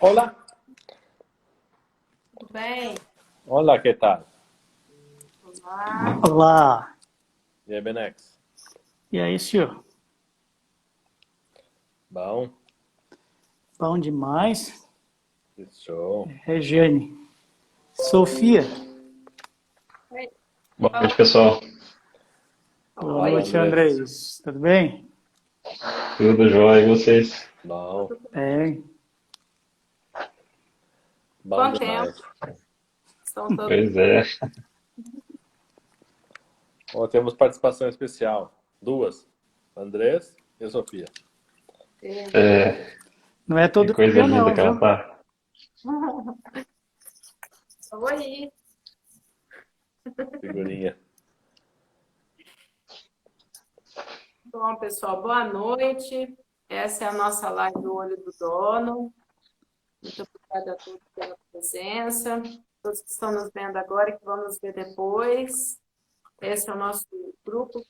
Olá, Tudo bem? olá, que tal? Olá. Olá, E aí, Benex? e aí, senhor? Bom, Bom demais. que show. Regiane. Sofia, Oi. Boa Fala. noite, pessoal. boa Oi. Fala, noite, Andrés. Andrés. Tudo bem? Tudo jóia e vocês? Bom, Tudo bem? Bem. bom Quanto tempo? demais. Estão todos Pois é. Bom, temos participação especial. Duas, Andrés e Sofia. bem. É, Não é que todo coisa dia linda não, que ela viu? tá. Oi. Figurinha. Bom, pessoal, boa noite. Essa é a nossa live do Olho do Dono. Muito obrigada a todos pela presença. Todos que estão nos vendo agora e que vão nos ver depois. Esse é o nosso grupo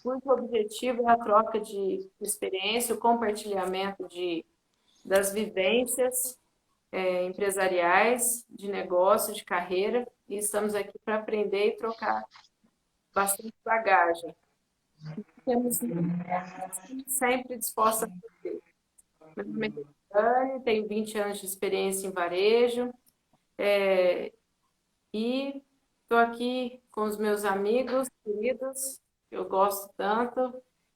cujo objetivo é a troca de experiência, o compartilhamento das vivências empresariais, de negócio, de carreira, e estamos aqui para aprender e trocar bastante bagagem. Temos sempre disposta a aprender. Meu nome é Dani, tenho 20 anos de experiência em varejo, e estou aqui com os meus amigos queridos, que eu gosto tanto,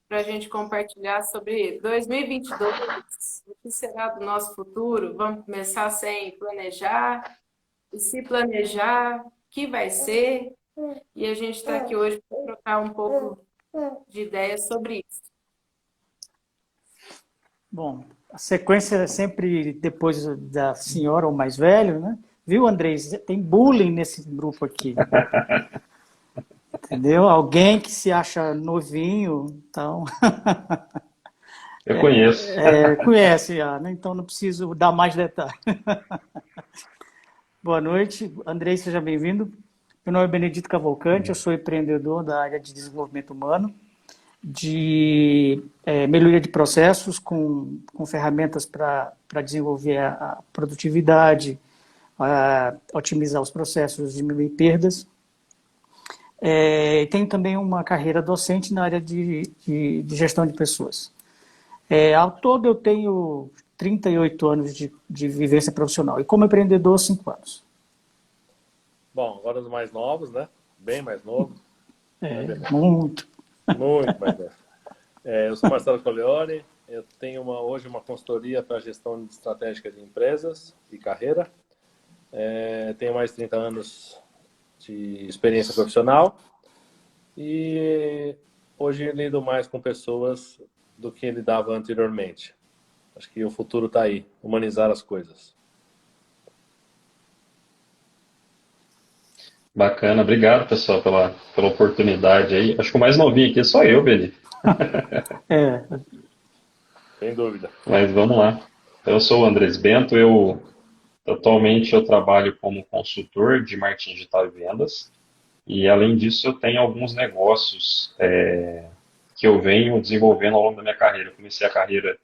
para a gente compartilhar sobre 2022, o que será do nosso futuro. Vamos começar sem planejar, e se planejar, o que vai ser, e a gente está aqui hoje para trocar um pouco de ideias sobre isso. Bom, a sequência é sempre depois da senhora ou mais velho, né? Viu, Andrés? Tem bullying nesse grupo aqui, entendeu? Alguém que se acha novinho, então, Eu conheço. conhece já, né? Então não preciso dar mais detalhes. Boa noite, Andrei, seja bem-vindo. Meu nome é Benedito Cavalcante, eu sou empreendedor da área de desenvolvimento humano, de melhoria de processos com ferramentas para desenvolver a produtividade, otimizar os processos, diminuir perdas. Tenho também uma carreira docente na área de gestão de pessoas. Ao todo eu tenho 38 anos de vivência profissional e como empreendedor, 5 anos. Bom, agora os mais novos, né? Bem mais novo, né, Benex? Muito. Muito mais novo. Eu sou Marcelo Coleone, eu tenho hoje uma consultoria para gestão estratégica de empresas e carreira. Tenho mais de 30 anos de experiência profissional e hoje lido mais com pessoas do que lidava anteriormente. Acho que o futuro está aí, humanizar as coisas. Bacana, obrigado, pessoal, pela oportunidade aí. Acho que o mais novinho aqui sou eu, Beni. É, Sem dúvida. Mas vamos lá. Eu sou o Andrés Bento, atualmente eu trabalho como consultor de marketing digital e vendas. E além disso, eu tenho alguns negócios que eu venho desenvolvendo ao longo da minha carreira. Eu comecei a carreira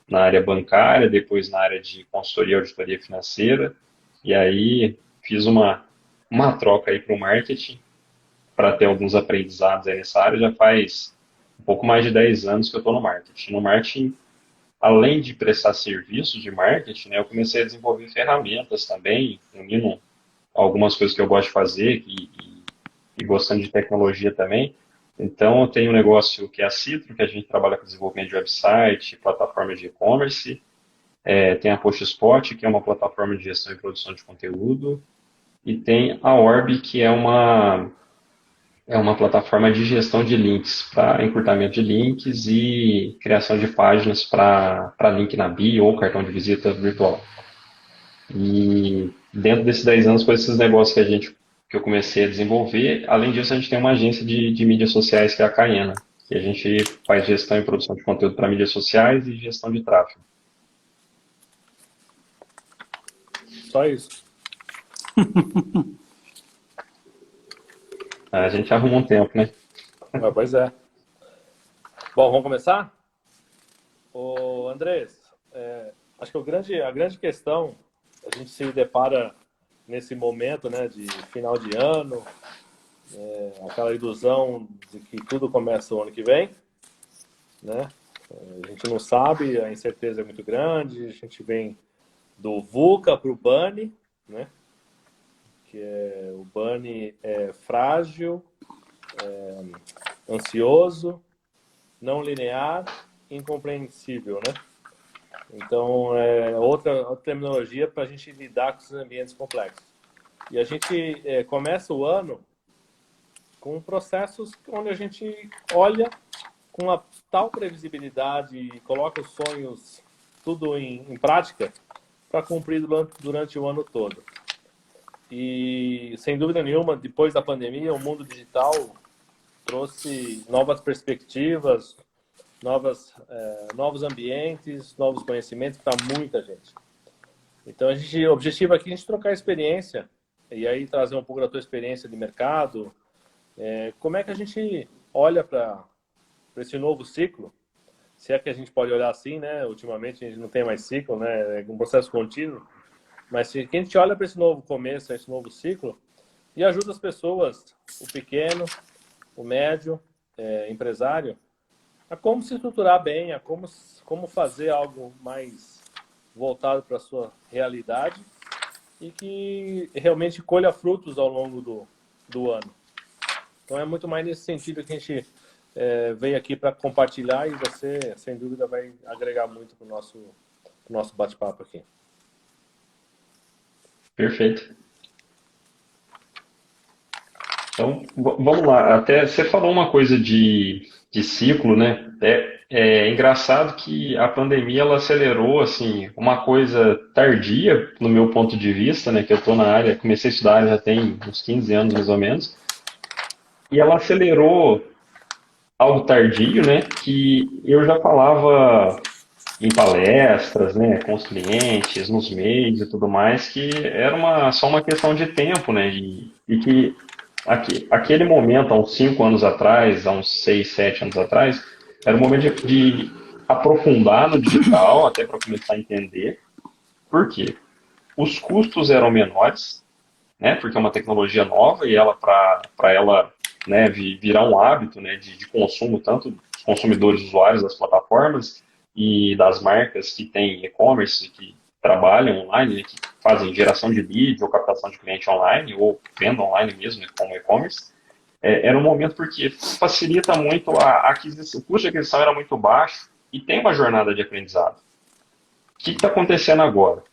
na área bancária, depois na área de consultoria e auditoria financeira, e aí fiz uma troca aí para o marketing, para ter alguns aprendizados aí nessa área. Já faz um pouco mais de 10 anos que eu estou no marketing. No marketing, além de prestar serviços de marketing, né, eu comecei a desenvolver ferramentas também, unindo algumas coisas que eu gosto de fazer e gostando de tecnologia também. Então, eu tenho um negócio que é a Citro, que a gente trabalha com desenvolvimento de website, plataforma de e-commerce. Tem a PostSpot, que é uma plataforma de gestão e produção de conteúdo. E tem a Orb, que é uma plataforma de gestão de links, para encurtamento de links e criação de páginas para link na bio ou cartão de visita virtual. E dentro desses 10 anos, com esses negócios que eu comecei a desenvolver, além disso, a gente tem uma agência de mídias sociais, que é a Caena, que a gente faz gestão e produção de conteúdo para mídias sociais e gestão de tráfego. Só isso. A gente arruma um tempo, né? Pois é. Bom, vamos começar? Ô, Andrés, acho que a grande questão, a gente se depara nesse momento, né, de final de ano, aquela ilusão de que tudo começa o ano que vem, né? A gente não sabe, a incerteza é muito grande, a gente vem do VUCA para o BANI, né? Que o BANI é frágil, ansioso, não linear, incompreensível, né? Então, outra terminologia para a gente lidar com esses ambientes complexos. E a gente começa o ano com processos onde a gente olha com a tal previsibilidade e coloca os sonhos tudo em prática para cumprir durante o ano todo. E, sem dúvida nenhuma, depois da pandemia, o mundo digital trouxe novas perspectivas, novos ambientes, novos conhecimentos para muita gente. Então, o objetivo aqui é a gente trocar experiência e aí trazer um pouco da tua experiência de mercado. Como é que a gente olha para esse novo ciclo? Se é que a gente pode olhar assim, né? Ultimamente a gente não tem mais ciclo, né? É um processo contínuo. Mas se a gente olha para esse novo começo, esse novo ciclo, e ajuda as pessoas, o pequeno, o médio, empresário, a como se estruturar bem, a como fazer algo mais voltado para a sua realidade e que realmente colha frutos ao longo do ano. Então é muito mais nesse sentido que a gente veio aqui para compartilhar e você, sem dúvida, vai agregar muito para o nosso bate-papo aqui. Perfeito. Então, vamos lá. Até você falou uma coisa de ciclo, né? É engraçado que a pandemia ela acelerou assim uma coisa tardia, no meu ponto de vista, né? Que eu estou na área, comecei a estudar já tem uns 15 anos mais ou menos, e ela acelerou algo tardio, né? Que eu já falava em palestras, né, com os clientes, nos meios e tudo mais, que era só uma questão de tempo, né, e que aquele momento, há uns 5 anos atrás, há uns 6, 7 anos atrás, era um momento de aprofundar no digital, até para começar a entender. Por quê? Os custos eram menores, né, porque é uma tecnologia nova e ela, para ela, né, virar um hábito, né, de consumo, tanto dos consumidores usuários das plataformas, e das marcas que têm e-commerce, que trabalham online, né, que fazem geração de lead ou captação de cliente online, ou venda online mesmo, né, como e-commerce, era um momento porque facilita muito a aquisição, o custo de aquisição era muito baixo e tem uma jornada de aprendizado. O que está acontecendo agora?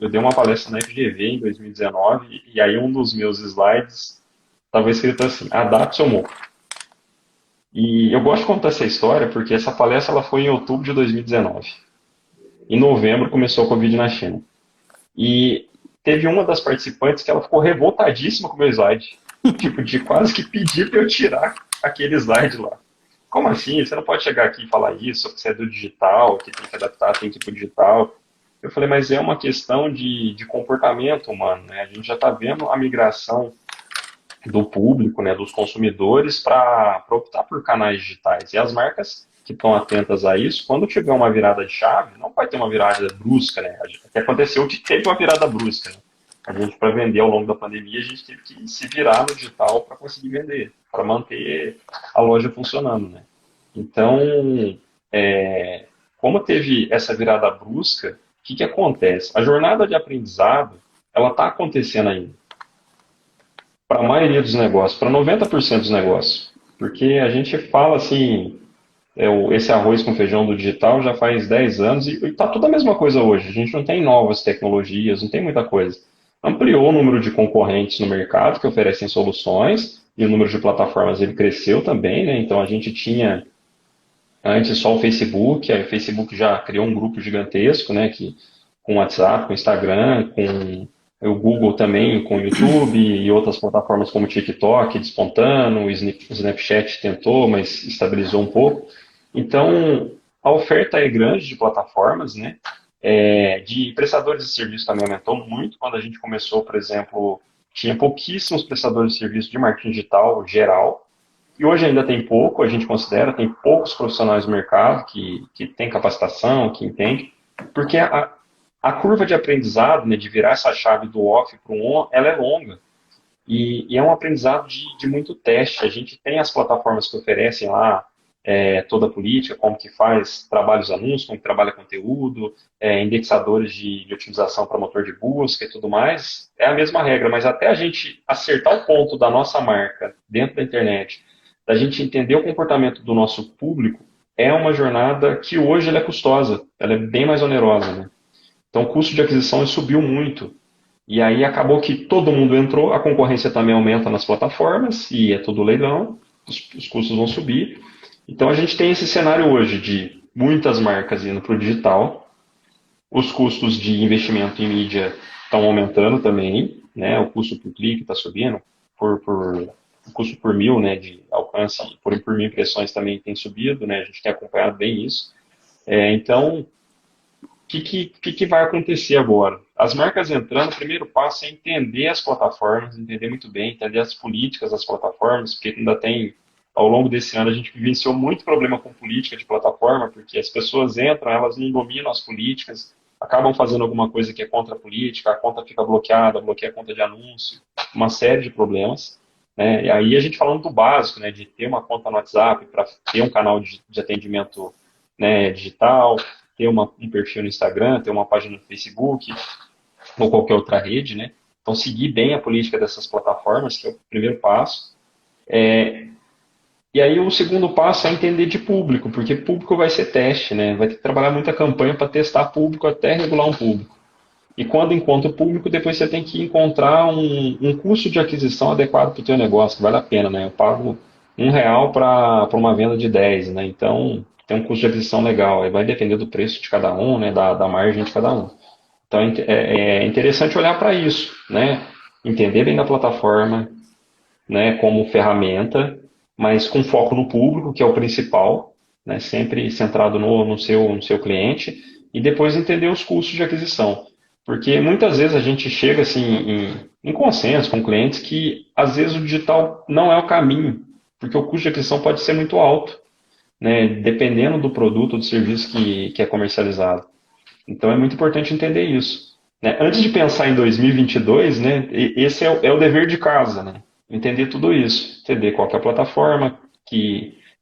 Eu dei uma palestra na FGV em 2019 e aí um dos meus slides estava escrito assim, adapte ao mundo. E eu gosto de contar essa história porque essa palestra ela foi em outubro de 2019. Em novembro começou a Covid na China. E teve uma das participantes que ela ficou revoltadíssima com o meu slide. Tipo, de quase que pedir para eu tirar aquele slide lá. Como assim? Você não pode chegar aqui e falar isso, que você é do digital, que tem que adaptar, tem que ir para o digital. Eu falei, mas é uma questão de comportamento humano, né? A gente já está vendo a migração do público, né, dos consumidores, para optar por canais digitais. E as marcas que estão atentas a isso, quando tiver uma virada de chave, não vai ter uma virada brusca, né? O que aconteceu que teve uma virada brusca, né? A gente, para vender ao longo da pandemia, a gente teve que se virar no digital para conseguir vender, para manter a loja funcionando, né? Então, como teve essa virada brusca, o que acontece? A jornada de aprendizado, ela está acontecendo ainda. Para a maioria dos negócios, para 90% dos negócios. Porque a gente fala assim, esse arroz com feijão do digital já faz 10 anos e está tudo a mesma coisa hoje. A gente não tem novas tecnologias, não tem muita coisa. Ampliou o número de concorrentes no mercado que oferecem soluções e o número de plataformas ele cresceu também, né? Então a gente tinha antes só o Facebook, aí o Facebook já criou um grupo gigantesco, né? Com WhatsApp, com Instagram, com o Google também, com o YouTube e outras plataformas como o TikTok despontando, o Snapchat tentou, mas estabilizou um pouco. Então, a oferta é grande de plataformas, né? De prestadores de serviço também aumentou muito. Quando a gente começou, por exemplo, tinha pouquíssimos prestadores de serviço de marketing digital geral, e hoje ainda tem pouco, a gente considera, tem poucos profissionais no mercado que tem capacitação, que entendem. Porque a curva de aprendizado, né, de virar essa chave do off para o on, ela é longa. E é um aprendizado de muito teste. A gente tem as plataformas que oferecem lá toda a política, como que faz trabalhos anúncios, como que trabalha conteúdo, indexadores de otimização para motor de busca e tudo mais. É a mesma regra, mas até a gente acertar o ponto da nossa marca dentro da internet, da gente entender o comportamento do nosso público, é uma jornada que hoje ela é custosa, ela é bem mais onerosa, né? Então o custo de aquisição subiu muito. E aí acabou que todo mundo entrou, a concorrência também aumenta nas plataformas, e é todo leilão, os custos vão subir. Então a gente tem esse cenário hoje de muitas marcas indo para o digital, os custos de investimento em mídia estão aumentando também, né? O custo por clique está subindo, o custo por mil, né, de alcance, por mil impressões também tem subido, né? A gente tem acompanhado bem isso. Então, o que vai acontecer agora? As marcas entrando, o primeiro passo é entender as plataformas, entender muito bem, entender as políticas das plataformas, porque ainda tem, ao longo desse ano, a gente vivenciou muito problema com política de plataforma, porque as pessoas entram, elas não dominam as políticas, acabam fazendo alguma coisa que é contra a política, a conta fica bloqueada, bloqueia a conta de anúncio, uma série de problemas. Né? E aí a gente falando do básico, né, de ter uma conta no WhatsApp para ter um canal de atendimento, né, digital, ter um perfil no Instagram, ter uma página no Facebook ou qualquer outra rede, né? Então, seguir bem a política dessas plataformas, que é o primeiro passo. E aí, o segundo passo é entender de público, porque público vai ser teste, né? Vai ter que trabalhar muita campanha para testar público até regular um público. E quando encontra o público, depois você tem que encontrar um custo de aquisição adequado para o teu negócio, que vale a pena, né? Eu pago R$ 1 para uma venda de 10, né? Então, tem um custo de aquisição legal. Aí vai depender do preço de cada um, né? Da margem de cada um. Então, é interessante olhar para isso, né? Entender bem da plataforma, né? Como ferramenta, mas com foco no público, que é o principal, né? Sempre centrado no seu cliente, e depois entender os custos de aquisição. Porque muitas vezes a gente chega assim em consenso com clientes que às vezes o digital não é o caminho, porque o custo de aquisição pode ser muito alto, né, dependendo do produto ou do serviço que é comercializado. Então é muito importante entender isso. Né? Antes de pensar em 2022, né, esse é o dever de casa, né? Entender tudo isso, entender qual que é a plataforma,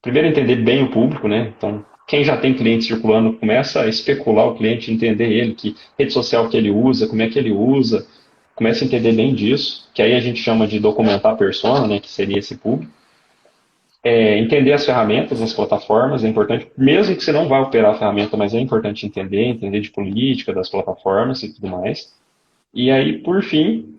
primeiro entender bem o público, né? Então quem já tem cliente circulando começa a especular o cliente, entender ele, que rede social que ele usa, como é que ele usa, começa a entender bem disso, que aí a gente chama de documentar a persona, né, que seria esse público. Entender as ferramentas, as plataformas, é importante, mesmo que você não vá operar a ferramenta, mas é importante entender de política das plataformas e tudo mais. E aí, por fim,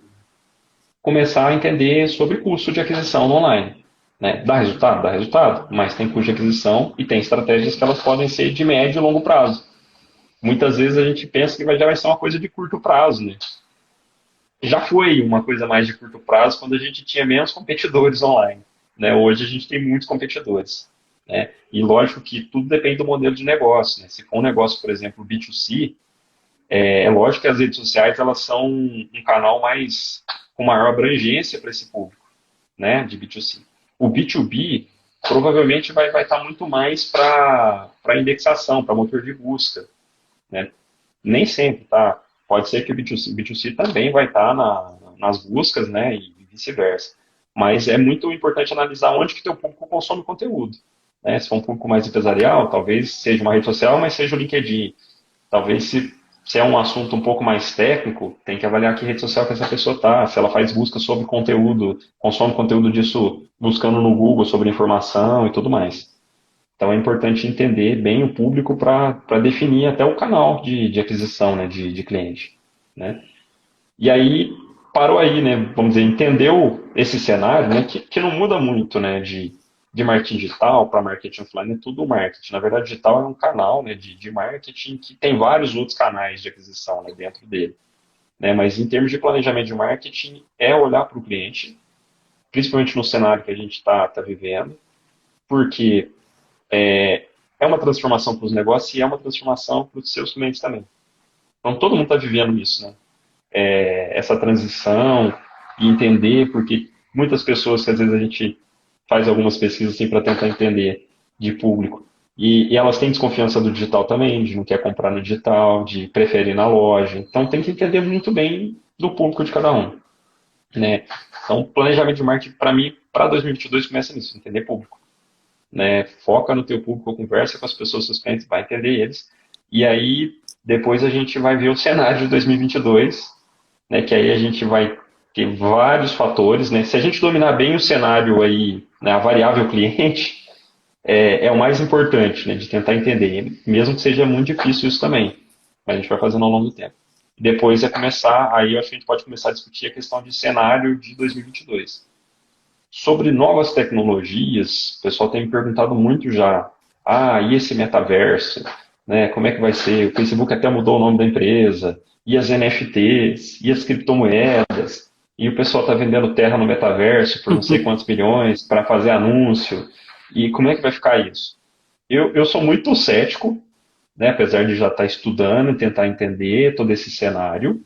começar a entender sobre custo de aquisição no online. Né? Dá resultado? Dá resultado, mas tem custo de aquisição e tem estratégias que elas podem ser de médio e longo prazo. Muitas vezes a gente pensa que já vai ser uma coisa de curto prazo, né? Já foi uma coisa mais de curto prazo quando a gente tinha menos competidores online. Né? Hoje a gente tem muitos competidores. Né? E lógico que tudo depende do modelo de negócio. Né? Se for um negócio, por exemplo, B2C, é lógico que as redes sociais elas são um canal com maior abrangência para esse público, né, de B2C. O B2B provavelmente vai estar muito mais para indexação, para motor de busca. Né? Nem sempre, tá? Pode ser que o B2C também vai estar nas buscas, né, e vice-versa. Mas é muito importante analisar onde que teu público consome conteúdo. Né? Se for um público mais empresarial, talvez seja uma rede social, mas seja o LinkedIn. Talvez se é um assunto um pouco mais técnico, tem que avaliar que rede social que essa pessoa está, se ela faz busca sobre conteúdo, consome conteúdo disso buscando no Google sobre informação e tudo mais. Então é importante entender bem o público para definir até o canal de aquisição, né, de cliente. Né? E aí, parou aí, né, vamos dizer, entendeu esse cenário, né, que não muda muito, né, de marketing digital para marketing offline, é tudo marketing. Na verdade, digital é um canal, né, de marketing que tem vários outros canais de aquisição, né, dentro dele. Né, mas em termos de planejamento de marketing, é olhar para o cliente, principalmente no cenário que a gente está vivendo, porque é uma transformação para os negócios e é uma transformação para os seus clientes também. Então, todo mundo está vivendo isso, né? Essa transição e entender, porque muitas pessoas que às vezes a gente faz algumas pesquisas assim para tentar entender de público, E elas têm desconfiança do digital também, de não quer comprar no digital, de preferir na loja. Então tem que entender muito bem do público de cada um, né? Então, planejamento de marketing, para mim, para 2022 começa nisso, entender público, né? Foca no teu público, conversa com as pessoas, seus clientes, vai entender eles. E aí, depois a gente vai ver o cenário de 2022, né? Que aí a gente vai ter vários fatores, né? Se a gente dominar bem o cenário aí, né, a variável cliente, é o mais importante, né? De tentar entender, mesmo que seja muito difícil isso também. Mas a gente vai fazendo ao longo do tempo. Depois é começar, aí eu acho que a gente pode começar a discutir a questão de cenário de 2022. Sobre novas tecnologias, o pessoal tem me perguntado muito já. Ah, e esse metaverso? Né? Como é que vai ser? O Facebook até mudou o nome da empresa. E as NFTs? E as criptomoedas? E o pessoal está vendendo terra no metaverso por não sei quantos milhões para fazer anúncio. E como é que vai ficar isso? Eu sou muito cético, né? Apesar de já estar estudando e tentar entender todo esse cenário,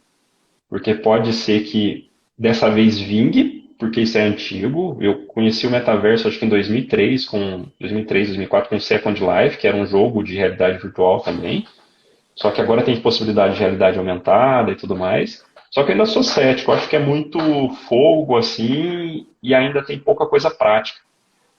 porque pode ser que dessa vez vingue, porque isso é antigo. Eu conheci o metaverso acho que em 2003, 2004 com o Second Life, que era um jogo de realidade virtual também. Só que agora tem possibilidade de realidade aumentada e tudo mais. Só que eu ainda sou cético, acho que é muito fogo assim e ainda tem pouca coisa prática.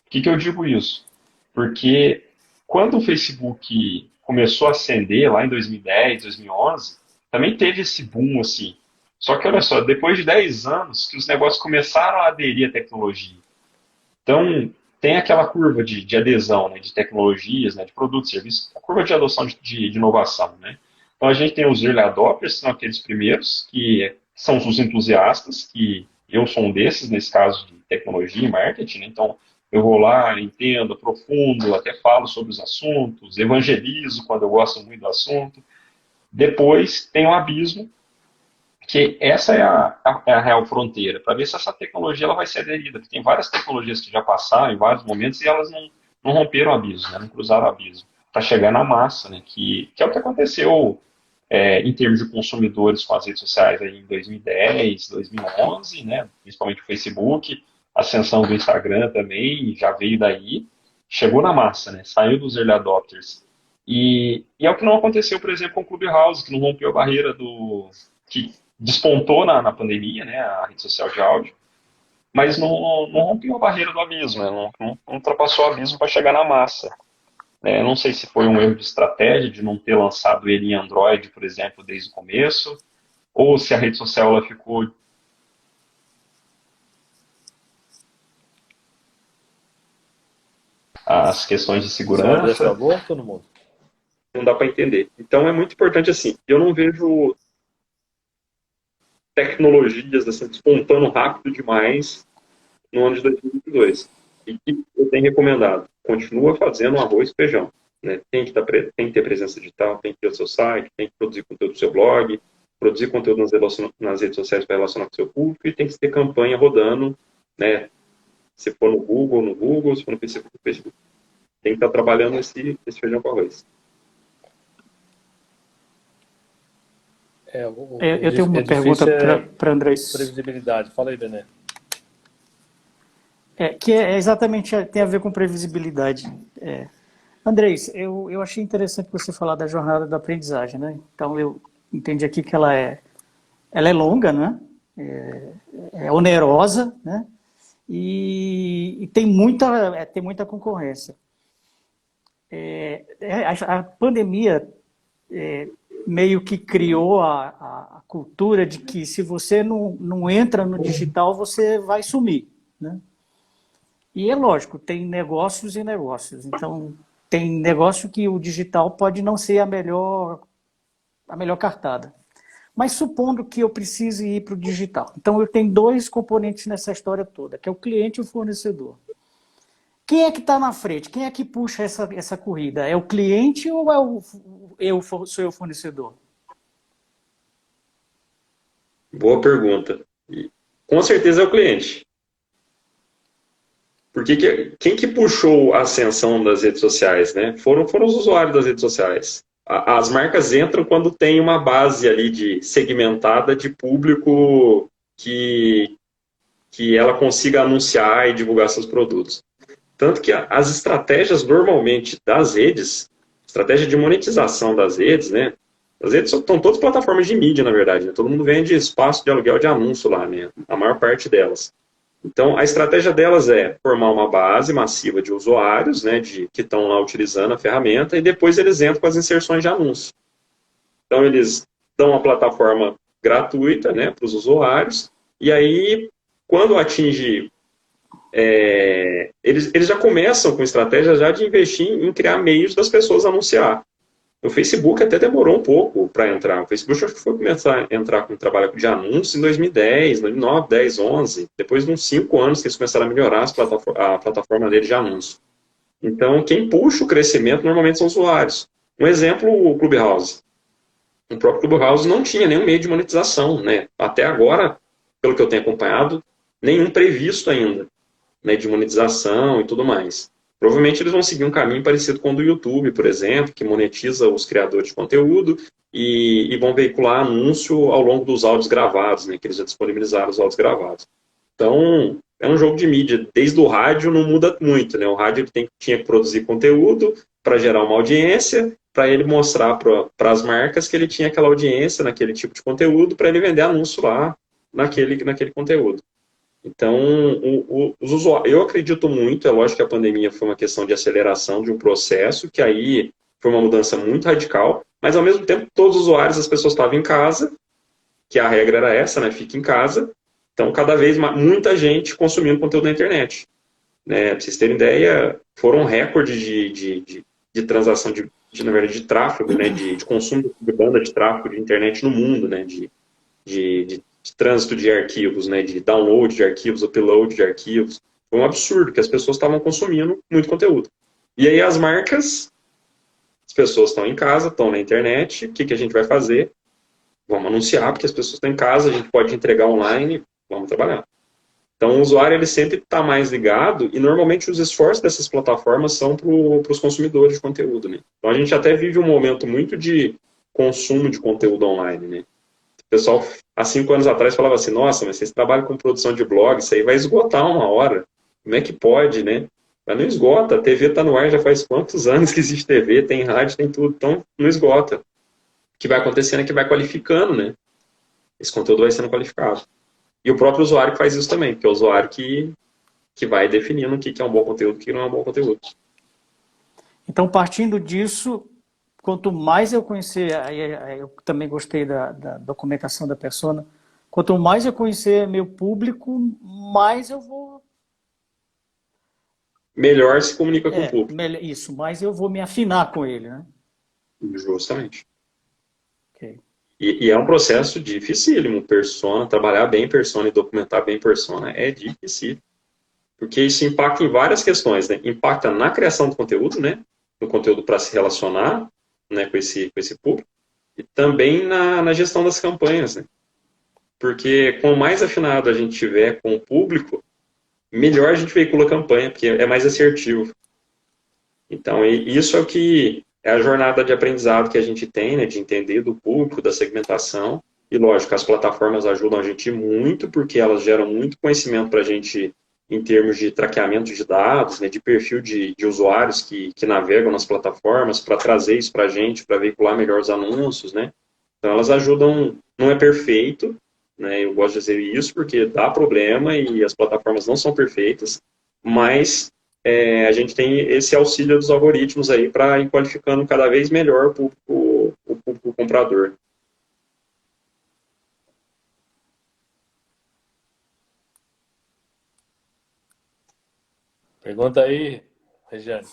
Por que eu digo isso? Porque quando o Facebook começou a ascender lá em 2010, 2011, também teve esse boom assim. Só que olha só, depois de 10 anos que os negócios começaram a aderir à tecnologia. Então, tem aquela curva de adesão, né, de tecnologias, né, de produtos e serviços, a curva de adoção de inovação. Né? Então, a gente tem os early adopters, que são aqueles primeiros, que são os entusiastas, que eu sou um desses, nesse caso de tecnologia e marketing. Né? Então, eu vou lá, entendo, aprofundo, até falo sobre os assuntos, evangelizo quando eu gosto muito do assunto. Depois tem o abismo, que essa é a real fronteira, para ver se essa tecnologia ela vai ser aderida. Porque tem várias tecnologias que já passaram em vários momentos e elas não romperam o abismo, né, não cruzaram o abismo, para chegar na massa, né, que é o que aconteceu em termos de consumidores com as redes sociais aí em 2010, 2011, né, principalmente o Facebook, a ascensão do Instagram também já veio daí, chegou na massa, né, saiu dos early adopters. E é o que não aconteceu, por exemplo, com o Clubhouse, que não rompeu a barreira que despontou na pandemia, né, a rede social de áudio, mas não rompeu a barreira do abismo, né, não ultrapassou o abismo para chegar na massa. Não sei se foi um erro de estratégia de não ter lançado ele em Android, por exemplo, desde o começo, ou se a rede social ela ficou as questões de segurança. Travou todo mundo. Não dá para entender. Então é muito importante assim. Eu não vejo tecnologias assim, despontando rápido demais no ano de 2022. E que eu tenho recomendado? Continua fazendo arroz e feijão. Né? Tem que ter presença digital, tem que ter o seu site, tem que produzir conteúdo do seu blog, produzir conteúdo nas redes sociais para relacionar com o seu público e tem que ter campanha rodando, né? Se for no Google, se for no Facebook. Tem que estar trabalhando esse feijão com arroz. Eu tenho uma pergunta para André. Previsibilidade. Fala aí, Bené. Que exatamente tem a ver com previsibilidade. Andrés, eu achei interessante você falar da jornada da aprendizagem, né? Então, eu entendi aqui que ela é longa, né? É onerosa, né? E tem muita concorrência. A pandemia meio que criou a cultura de que se você não entra no digital, você vai sumir, né? E é lógico, tem negócios e negócios. Então, tem negócio que o digital pode não ser a melhor cartada. Mas supondo que eu precise ir para o digital. Então, eu tenho dois componentes nessa história toda, que é o cliente e o fornecedor. Quem é que está na frente? Quem é que puxa essa corrida? É o cliente ou sou eu o fornecedor? Boa pergunta. Com certeza é o cliente. Porque quem que puxou a ascensão das redes sociais, né? Foram os usuários das redes sociais. As marcas entram quando tem uma base ali segmentada de público que ela consiga anunciar e divulgar seus produtos. Tanto que as estratégias normalmente das redes, estratégia de monetização das redes, né? As redes estão todas plataformas de mídia, na verdade, né? Todo mundo vende espaço de aluguel de anúncio lá, né? A maior parte delas. Então, a estratégia delas é formar uma base massiva de usuários, né, que estão lá utilizando a ferramenta, e depois eles entram com as inserções de anúncios. Então, eles dão uma plataforma gratuita, né, para os usuários, e aí, quando atinge... eles já começam com estratégia já de investir em criar meios das pessoas anunciar. O Facebook até demorou um pouco para entrar. O Facebook acho que foi começar a entrar com o trabalho de anúncios em 2010, 2009, 10, 11. Depois de uns 5 anos que eles começaram a melhorar a plataforma dele de anúncios. Então, quem puxa o crescimento normalmente são os usuários. Um exemplo, o Clubhouse. O próprio Clubhouse não tinha nenhum meio de monetização, né? Até agora, pelo que eu tenho acompanhado, nenhum previsto ainda, né, de monetização e tudo mais. Provavelmente eles vão seguir um caminho parecido com o do YouTube, por exemplo, que monetiza os criadores de conteúdo e vão veicular anúncio ao longo dos áudios gravados, né, que eles já disponibilizaram os áudios gravados. Então, é um jogo de mídia. Desde o rádio não muda muito, né? O rádio ele tinha que produzir conteúdo para gerar uma audiência, para ele mostrar para as marcas que ele tinha aquela audiência naquele tipo de conteúdo, para ele vender anúncio lá naquele conteúdo. Então, os usuários, eu acredito muito, é lógico que a pandemia foi uma questão de aceleração de um processo, que aí foi uma mudança muito radical, mas ao mesmo tempo todos os usuários, as pessoas estavam em casa, que a regra era essa, né, fica em casa, então cada vez mais, muita gente consumindo conteúdo na internet. Né, para vocês terem ideia, foram recordes de transação, na verdade, de tráfego, né, de consumo de banda de tráfego de internet no mundo, né, de trânsito de arquivos, né, de download de arquivos, upload de arquivos. Foi um absurdo, que as pessoas estavam consumindo muito conteúdo. E aí as marcas, as pessoas estão em casa, estão na internet, o que a gente vai fazer? Vamos anunciar, porque as pessoas estão em casa, a gente pode entregar online, vamos trabalhar. Então o usuário ele sempre está mais ligado e normalmente os esforços dessas plataformas são para os consumidores de conteúdo. Né? Então a gente até vive um momento muito de consumo de conteúdo online, né? O pessoal, há 5 anos atrás, falava assim, nossa, mas vocês trabalham com produção de blog, isso aí vai esgotar uma hora. Como é que pode, né? Mas não esgota, a TV está no ar já faz quantos anos que existe TV, tem rádio, tem tudo, então não esgota. O que vai acontecendo é que vai qualificando, né? Esse conteúdo vai sendo qualificado. E o próprio usuário que faz isso também, porque é o usuário que vai definindo o que é um bom conteúdo e o que não é um bom conteúdo. Então, partindo disso, quanto mais eu conhecer, eu também gostei da documentação da persona, quanto mais eu conhecer meu público, mais eu vou... Melhor se comunica com o público. Isso, mais eu vou me afinar com ele, né? Justamente. Ok. E é um processo dificílimo, persona, trabalhar bem persona e documentar bem persona é difícil. Porque isso impacta em várias questões, né? Impacta na criação do conteúdo, né? No conteúdo para se relacionar, né, com esse público, e também na gestão das campanhas, né? Porque quanto mais afinado a gente tiver com o público, melhor a gente veicula a campanha, porque é mais assertivo. Então, isso é o que é a jornada de aprendizado que a gente tem, né, de entender do público, da segmentação, e lógico, as plataformas ajudam a gente muito, porque elas geram muito conhecimento para a gente em termos de traqueamento de dados, né, de perfil de usuários que navegam nas plataformas, para trazer isso para a gente, para veicular melhor os anúncios, né? Então elas ajudam, não é perfeito, né, eu gosto de dizer isso porque dá problema e as plataformas não são perfeitas, mas a gente tem esse auxílio dos algoritmos aí para ir qualificando cada vez melhor o público comprador. Pergunta aí, Regiane.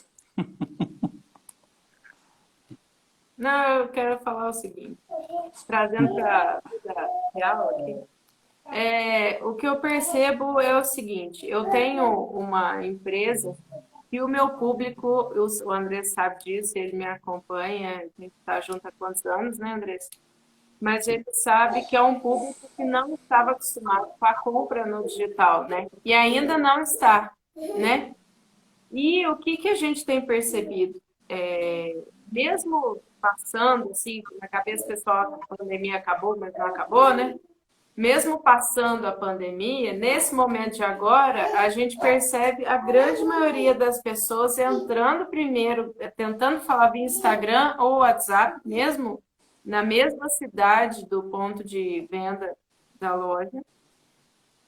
Não, eu quero falar o seguinte, trazendo para a vida real aqui. O que eu percebo é o seguinte, eu tenho uma empresa e o meu público, o André sabe disso, ele me acompanha, a gente está junto há quantos anos, né, André? Mas ele sabe que é um público que não estava acostumado com a compra no digital, né? E ainda não está, né? E o que a gente tem percebido? Mesmo passando, assim, na cabeça pessoal, a pandemia acabou, mas não acabou, né? mesmo passando a pandemia, nesse momento de agora, a gente percebe a grande maioria das pessoas entrando primeiro, tentando falar via Instagram ou WhatsApp, mesmo na mesma cidade do ponto de venda da loja,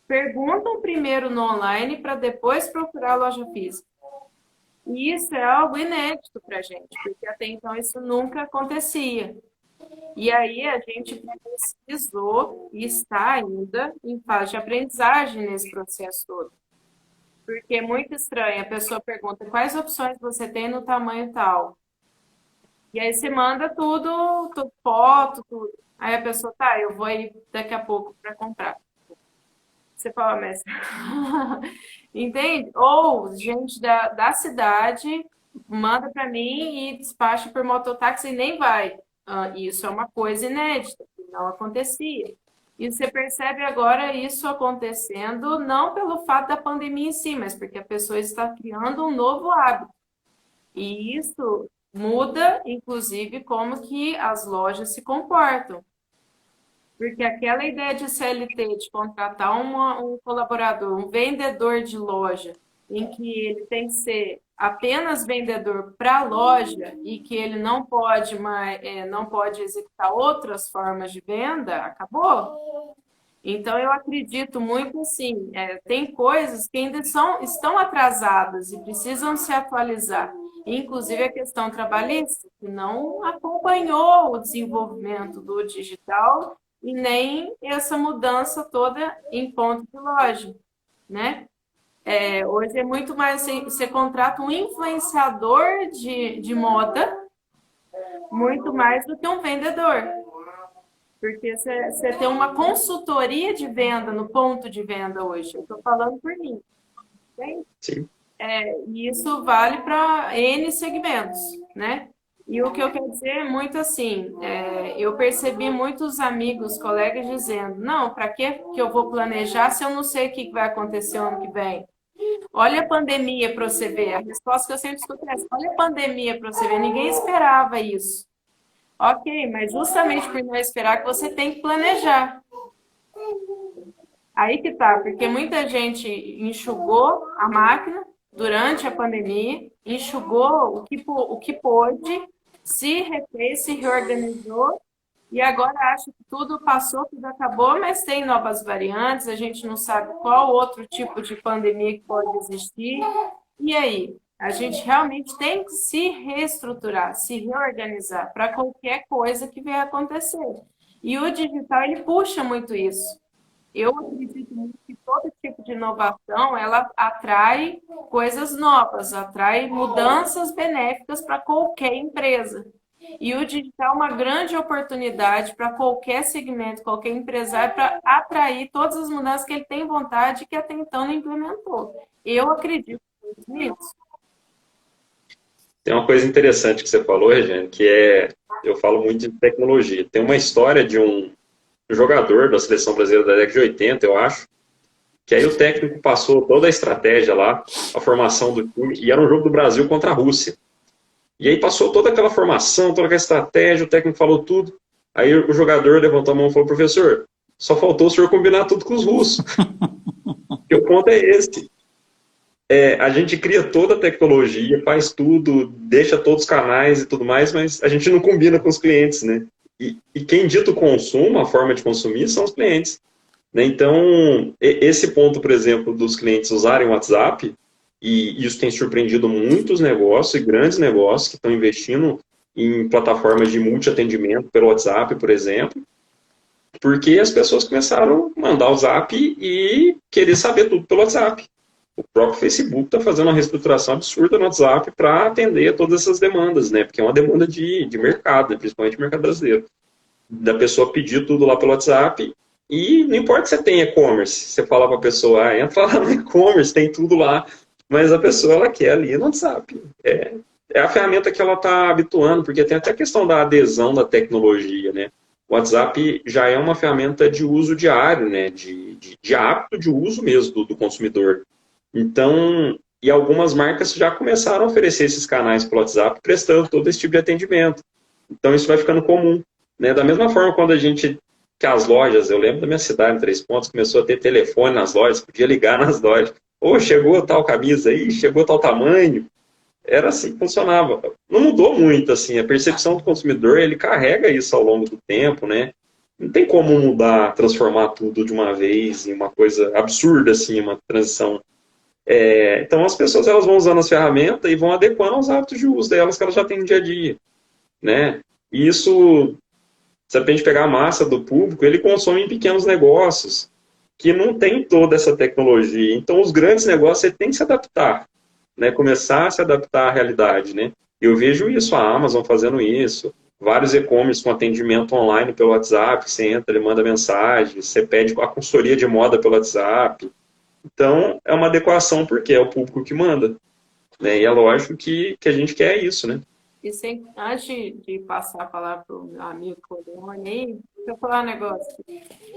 perguntam primeiro no online para depois procurar a loja física. E isso é algo inédito para a gente, porque até então isso nunca acontecia. E aí a gente precisou e está ainda em fase de aprendizagem nesse processo todo. Porque é muito estranho, a pessoa pergunta quais opções você tem no tamanho tal. E aí você manda tudo foto, tudo. Aí a pessoa, tá, eu vou ir daqui a pouco para comprar. Você fala, mas... Entende? Ou gente da cidade manda para mim e despacha por mototáxi e nem vai. Isso é uma coisa inédita, que não acontecia. E você percebe agora isso acontecendo, não pelo fato da pandemia em si, mas porque a pessoa está criando um novo hábito. E isso muda, inclusive, como que as lojas se comportam. Porque aquela ideia de CLT, de contratar um colaborador, um vendedor de loja, em que ele tem que ser apenas vendedor para a loja e que ele não pode executar outras formas de venda, acabou. Então, eu acredito muito assim, tem coisas que ainda estão atrasadas e precisam se atualizar. Inclusive a questão trabalhista, que não acompanhou o desenvolvimento do digital e nem essa mudança toda em ponto de loja, né? Hoje é muito mais assim, você contrata um influenciador de moda muito mais do que um vendedor. Porque você tem uma consultoria de venda no ponto de venda hoje. Eu estou falando por mim. Entende? Sim. E isso vale para N segmentos, né? E o que eu quero dizer é muito assim, eu percebi muitos amigos, colegas dizendo, não, para que eu vou planejar se eu não sei o que vai acontecer ano que vem? Olha a pandemia para você ver. A resposta que eu sempre escuto é essa, olha a pandemia para você ver. Ninguém esperava isso. Ok, mas justamente por não esperar que você tem que planejar. Aí que tá, porque muita gente enxugou a máquina durante a pandemia, enxugou o que pôde, se refez, se reorganizou e agora acha que tudo passou, tudo acabou, mas tem novas variantes, a gente não sabe qual outro tipo de pandemia que pode existir. E aí? A gente realmente tem que se reestruturar, se reorganizar para qualquer coisa que venha acontecer. E o digital, ele puxa muito isso. Eu acredito muito que todo tipo de inovação, ela atrai coisas novas, atrai mudanças benéficas para qualquer empresa. E o digital é uma grande oportunidade para qualquer segmento, qualquer empresário, para atrair todas as mudanças que ele tem vontade e que até então não implementou. Eu acredito muito nisso. Tem uma coisa interessante que você falou, Regiane, eu falo muito de tecnologia. Tem uma história de um jogador da seleção brasileira da década de 80, eu acho, que aí o técnico passou toda a estratégia lá, a formação do time, e era um jogo do Brasil contra a Rússia. E aí passou toda aquela formação, toda aquela estratégia, o técnico falou tudo, aí o jogador levantou a mão e falou, professor, só faltou o senhor combinar tudo com os russos. E o ponto é esse. A gente cria toda a tecnologia, faz tudo, deixa todos os canais e tudo mais, mas a gente não combina com os clientes, né? E quem dita o consumo, a forma de consumir, são os clientes. Né? Então, esse ponto, por exemplo, dos clientes usarem o WhatsApp, e isso tem surpreendido muitos negócios, grandes negócios, que estão investindo em plataformas de multi-atendimento pelo WhatsApp, por exemplo, porque as pessoas começaram a mandar o WhatsApp e querer saber tudo pelo WhatsApp. O próprio Facebook está fazendo uma reestruturação absurda no WhatsApp para atender todas essas demandas, né? Porque é uma demanda de mercado, né? Principalmente no mercado brasileiro. Da pessoa pedir tudo lá pelo WhatsApp e não importa se você tem e-commerce, você fala para a pessoa, entra lá no e-commerce, tem tudo lá, mas a pessoa ela quer ali no WhatsApp. É a ferramenta que ela está habituando, porque tem até a questão da adesão da tecnologia, né? O WhatsApp já é uma ferramenta de uso diário, né? De hábito de uso mesmo do consumidor. Então, e algumas marcas já começaram a oferecer esses canais pelo WhatsApp, prestando todo esse tipo de atendimento. Então, isso vai ficando comum. Né? Da mesma forma, quando a gente que as lojas, eu lembro da minha cidade, em Três Pontos, começou a ter telefone nas lojas, podia ligar nas lojas. Ou chegou tal camisa aí, chegou tal tamanho. Era assim que funcionava. Não mudou muito, assim, a percepção do consumidor, ele carrega isso ao longo do tempo, né? Não tem como mudar, transformar tudo de uma vez em uma coisa absurda, assim, uma transição. Então as pessoas elas vão usando as ferramentas e vão adequando aos hábitos de uso delas que elas já têm no dia a dia, né? E isso, se a gente pegar a massa do público, ele consome em pequenos negócios que não tem toda essa tecnologia. Então os grandes negócios você tem que se adaptar, né? Começar a se adaptar à realidade, né? Eu vejo isso, a Amazon fazendo isso, vários e-commerce com atendimento online pelo WhatsApp, você entra, ele manda mensagem, você pede a consultoria de moda pelo WhatsApp. Então, é uma adequação porque é o público que manda, né? E é lógico que a gente quer isso, né? E antes de passar a palavra para o meu amigo Corleone aí, deixa eu falar um negócio.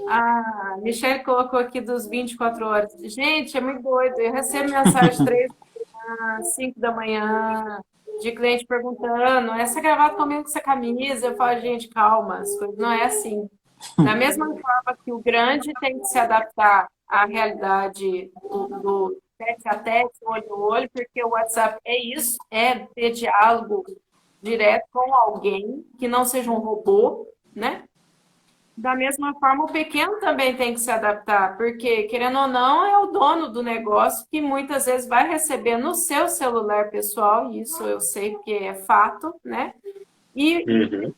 A Michelle colocou aqui dos 24 horas. Gente, é muito doido. Eu recebo mensagem 3 da manhã, 5 da manhã, de cliente perguntando, essa gravata combina com essa camisa? Eu falo, gente, calma, as coisas não é assim. Da mesma forma que o grande tem que se adaptar à realidade do tete a tete, olho a olho, porque o WhatsApp é isso, é ter diálogo direto com alguém que não seja um robô, né? Da mesma forma, o pequeno também tem que se adaptar, porque, querendo ou não, é o dono do negócio que muitas vezes vai receber no seu celular pessoal, e isso eu sei que é fato, né? E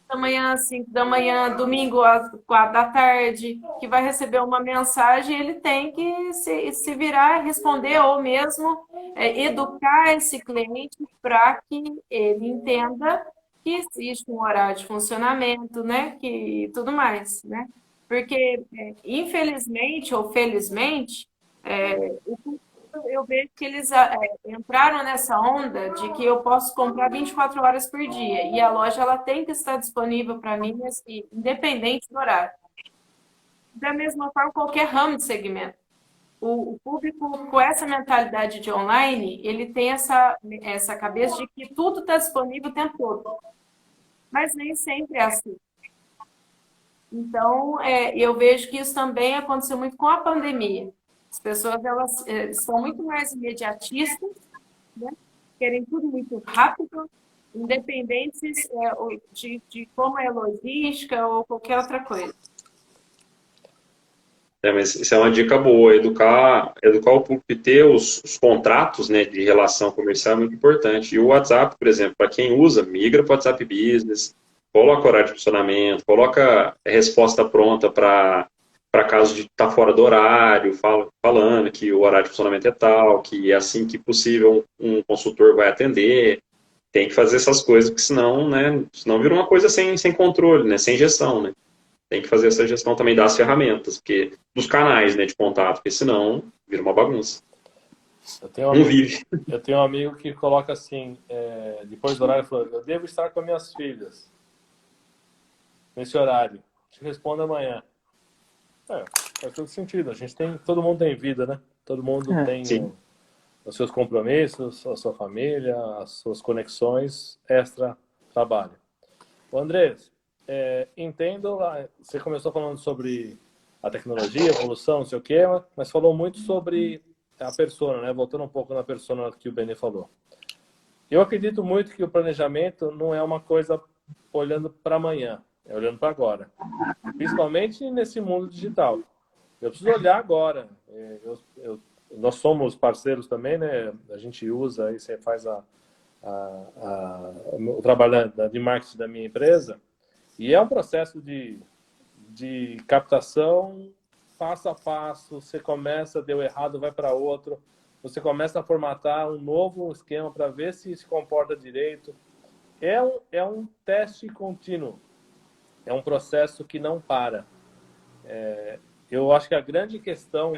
da manhã, 5 da manhã, domingo, às 4 da tarde, que vai receber uma mensagem, ele tem que se virar e responder, ou mesmo educar esse cliente para que ele entenda que existe um horário de funcionamento, né? Que tudo mais, né? Porque, infelizmente ou felizmente, eu vejo que eles entraram nessa onda de que eu posso comprar 24 horas por dia e a loja ela tem que estar disponível para mim, assim, independente do horário. Da mesma forma, qualquer ramo de segmento. O público com essa mentalidade de online, ele tem essa cabeça de que tudo está disponível o tempo todo. Mas nem sempre é assim. Então, eu vejo que isso também aconteceu muito com a pandemia. As pessoas elas são muito mais imediatistas, né? Querem tudo muito rápido, independentes de como é a logística ou qualquer outra coisa. Mas isso é uma dica boa, educar o público e ter os contratos, né, de relação comercial é muito importante. E o WhatsApp, por exemplo, para quem usa, migra para o WhatsApp Business, coloca horário de funcionamento, coloca a resposta pronta para caso de estar fora do horário, falando que o horário de funcionamento é tal, que é assim que possível um consultor vai atender. Tem que fazer essas coisas, porque senão, né, senão vira uma coisa sem controle, né, sem gestão, né. Tem que fazer essa gestão também das ferramentas, dos canais, né, de contato, porque senão vira uma bagunça. Eu tenho um amigo que coloca assim, depois do horário, falando, eu devo estar com minhas filhas nesse horário. Te respondo amanhã. Faz todo sentido. Todo mundo tem vida, né? Todo mundo tem os seus compromissos, a sua família, as suas conexões extra-trabalho. O Andrés, entendo, você começou falando sobre a tecnologia, a evolução, não sei o quê, mas falou muito sobre a persona, né? Voltando um pouco na persona que o Benê falou. Eu acredito muito que o planejamento não é uma coisa olhando para amanhã, é olhando para agora. Principalmente nesse mundo digital. Eu preciso olhar agora. Nós somos parceiros também, né? A gente usa, aí você faz o trabalho de marketing da minha empresa. E é um processo de captação passo a passo. Você começa, deu errado, vai para outro. Você começa a formatar um novo esquema para ver se se comporta direito. É um teste contínuo. É um processo que não para. Eu acho que a grande questão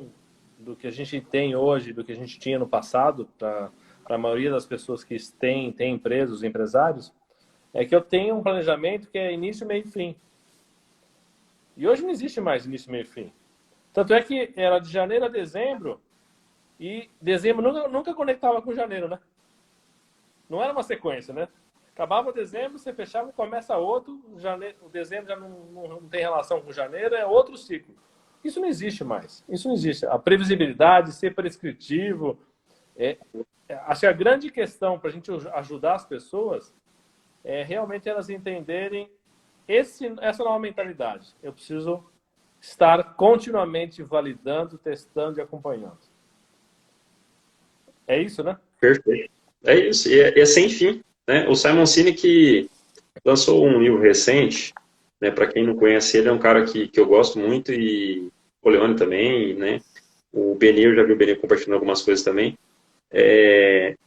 do que a gente tem hoje, do que a gente tinha no passado, para a maioria das pessoas que têm empresas, os empresários, é que eu tenho um planejamento que é início, meio e fim. E hoje não existe mais início, meio e fim. Tanto é que era de janeiro a dezembro, e dezembro nunca conectava com janeiro, né? Não era uma sequência, né? Acabava dezembro, você fechava, começa outro, janeiro, o dezembro já não tem relação com janeiro, é outro ciclo. Isso não existe mais. Isso não existe. A previsibilidade, ser prescritivo. Acho que a grande questão para a gente ajudar as pessoas é realmente elas entenderem essa nova mentalidade. Eu preciso estar continuamente validando, testando e acompanhando. É isso, né? Perfeito. É isso, e é sem fim, né? O Simon Sinek lançou um livro recente, né? Para quem não conhece ele, é um cara que eu gosto muito, e o Leone também, né? O Benê, eu já vi o Benê compartilhando algumas coisas também. Ele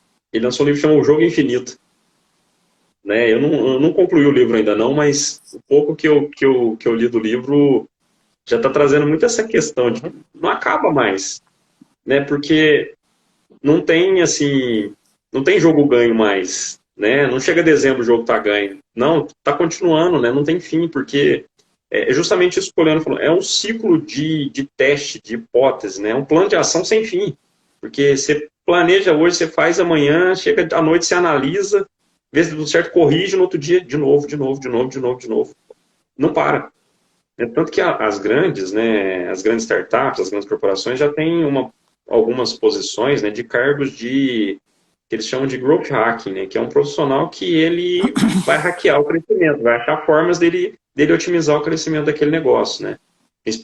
lançou um livro que chama O Jogo Infinito. Né? Eu não concluí o livro ainda não, mas o pouco que eu li do livro já está trazendo muito essa questão de que não acaba mais, né? Porque não tem, assim, não tem jogo ganho mais, né? Não chega dezembro o jogo tá ganho. Não, tá continuando, né? Não tem fim, porque é justamente isso que o Leandro falou. É um ciclo de teste, de hipótese, né? É um plano de ação sem fim. Porque você planeja hoje, você faz amanhã, chega à noite, você analisa, vê se tudo certo, corrige, no outro dia, de novo. Não para. Tanto que as grandes, né, as grandes startups, as grandes corporações já têm algumas posições, né, de cargos que eles chamam de growth hacking, né, que é um profissional que ele vai hackear o crescimento, vai achar formas dele otimizar o crescimento daquele negócio, né,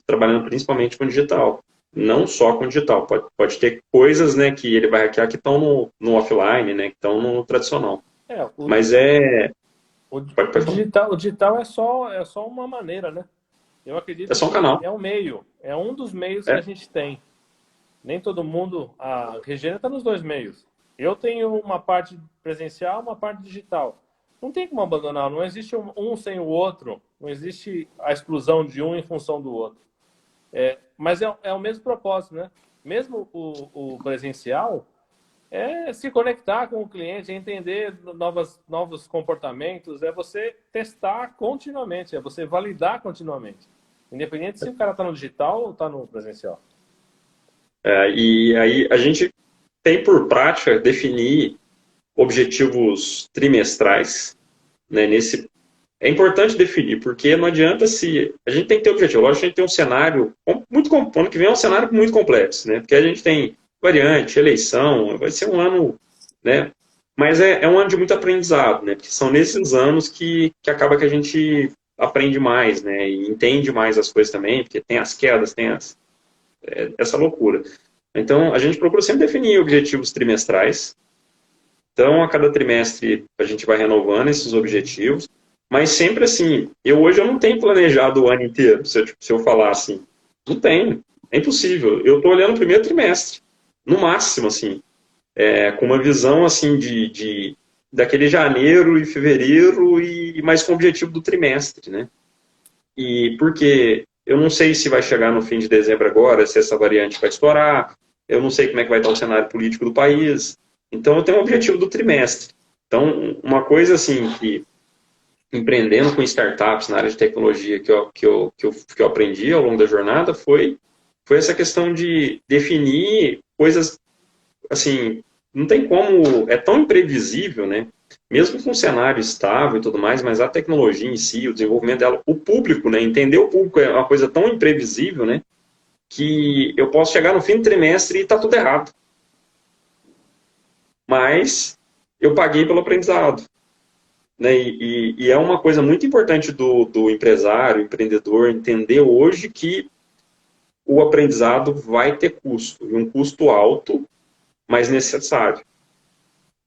trabalhando principalmente com digital. Não só com digital, pode ter coisas, né, que ele vai hackear que estão no offline, né, que estão no tradicional. Mas o digital é só uma maneira, né? Eu acredito é só um canal. Que é um meio, é um dos meios que a gente tem. Nem todo mundo, a Regina está nos dois meios. Eu tenho uma parte presencial, uma parte digital. Não tem como abandonar, não existe um sem o outro, não existe a exclusão de um em função do outro. Mas é o mesmo propósito, né? Mesmo o presencial é se conectar com o cliente, é entender novos comportamentos, é você testar continuamente, é você validar continuamente. Independente se o cara está no digital ou está no presencial. E aí a gente tem por prática definir objetivos trimestrais, né? É importante definir, porque não adianta se... A gente tem que ter objetivo. Lógico que a gente tem um cenário muito... Ano que vem é um cenário muito complexo, né? Porque a gente tem variante, eleição, vai ser um ano, né? Mas é um ano de muito aprendizado, né? Porque são nesses anos que acaba que a gente aprende mais, né? E entende mais as coisas também, porque tem as quedas, tem essa loucura. Então, a gente procura sempre definir objetivos trimestrais. Então, a cada trimestre, a gente vai renovando esses objetivos. Mas sempre assim, hoje eu não tenho planejado o ano inteiro, se eu falar assim. Não tenho, é impossível. Eu estou olhando o primeiro trimestre, no máximo, assim. Com uma visão, assim, daquele janeiro e fevereiro, mas com o objetivo do trimestre, né? E porque eu não sei se vai chegar no fim de dezembro agora, se essa variante vai estourar, eu não sei como é que vai estar o cenário político do país. Então, eu tenho um objetivo do trimestre. Então, uma coisa assim que, empreendendo com startups na área de tecnologia que eu aprendi ao longo da jornada foi essa questão de definir coisas, assim, não tem como, é tão imprevisível, né? Mesmo com um cenário estável e tudo mais, mas a tecnologia em si, o desenvolvimento dela, o público, né? Entender o público é uma coisa tão imprevisível, né? Que eu posso chegar no fim do trimestre e tá tudo errado. Mas eu paguei pelo aprendizado. Né? E é uma coisa muito importante do empresário, empreendedor, entender hoje que o aprendizado vai ter custo, e um custo alto, mas necessário.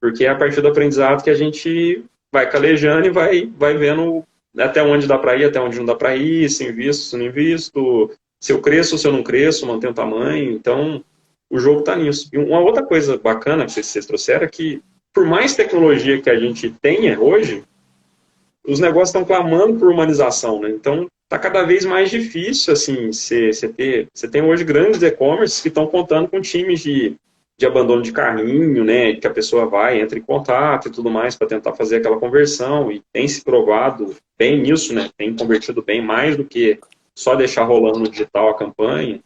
Porque é a partir do aprendizado que a gente vai calejando e vai vendo até onde dá para ir, até onde não dá para ir, se invisto, se não invisto, se eu cresço, se eu não cresço, mantenho o tamanho. Então, o jogo está nisso. E uma outra coisa bacana que vocês trouxeram é que, por mais tecnologia que a gente tenha hoje, os negócios estão clamando por humanização, né? Então, está cada vez mais difícil, assim, você tem hoje grandes e-commerce que estão contando com times de abandono de carrinho, né? Que a pessoa entra em contato e tudo mais para tentar fazer aquela conversão, e tem se provado bem nisso, né? Tem convertido bem mais do que só deixar rolando no digital a campanha.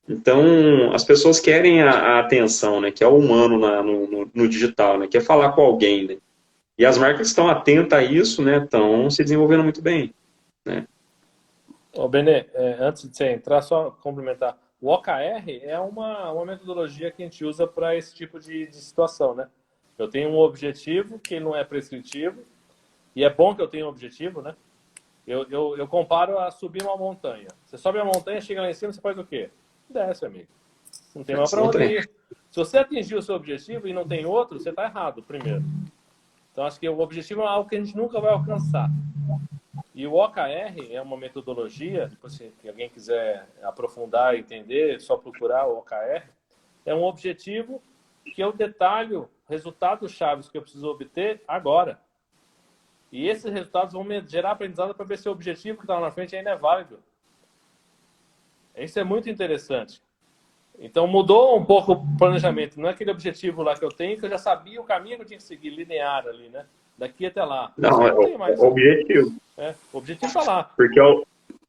Então, as pessoas querem a atenção, né? Que é o humano no digital, né? Quer falar com alguém, né? E as marcas que estão atentas a isso, né, estão se desenvolvendo muito bem, né? Ô, Benê, antes de você entrar, só complementar. O OKR é uma metodologia que a gente usa para esse tipo de situação, né? Eu tenho um objetivo que não é prescritivo, e é bom que eu tenha um objetivo, né? Eu comparo a subir uma montanha. Você sobe a montanha, chega lá em cima, você faz o quê? Desce, amigo. Não tem mais para onde ir. Se você atingir o seu objetivo e não tem outro, você está errado, primeiro. Então, acho que o objetivo é algo que a gente nunca vai alcançar. E o OKR é uma metodologia, depois se alguém quiser aprofundar e entender, é só procurar o OKR. É um objetivo que eu detalho resultados chaves que eu preciso obter agora. E esses resultados vão me gerar aprendizado para ver se o objetivo que está lá na frente ainda é válido. Isso é muito interessante. Então mudou um pouco o planejamento. Não é aquele objetivo lá que eu tenho, que eu já sabia o caminho que eu tinha que seguir, linear ali, né? Daqui até lá. Não, é o objetivo. O objetivo está lá. Porque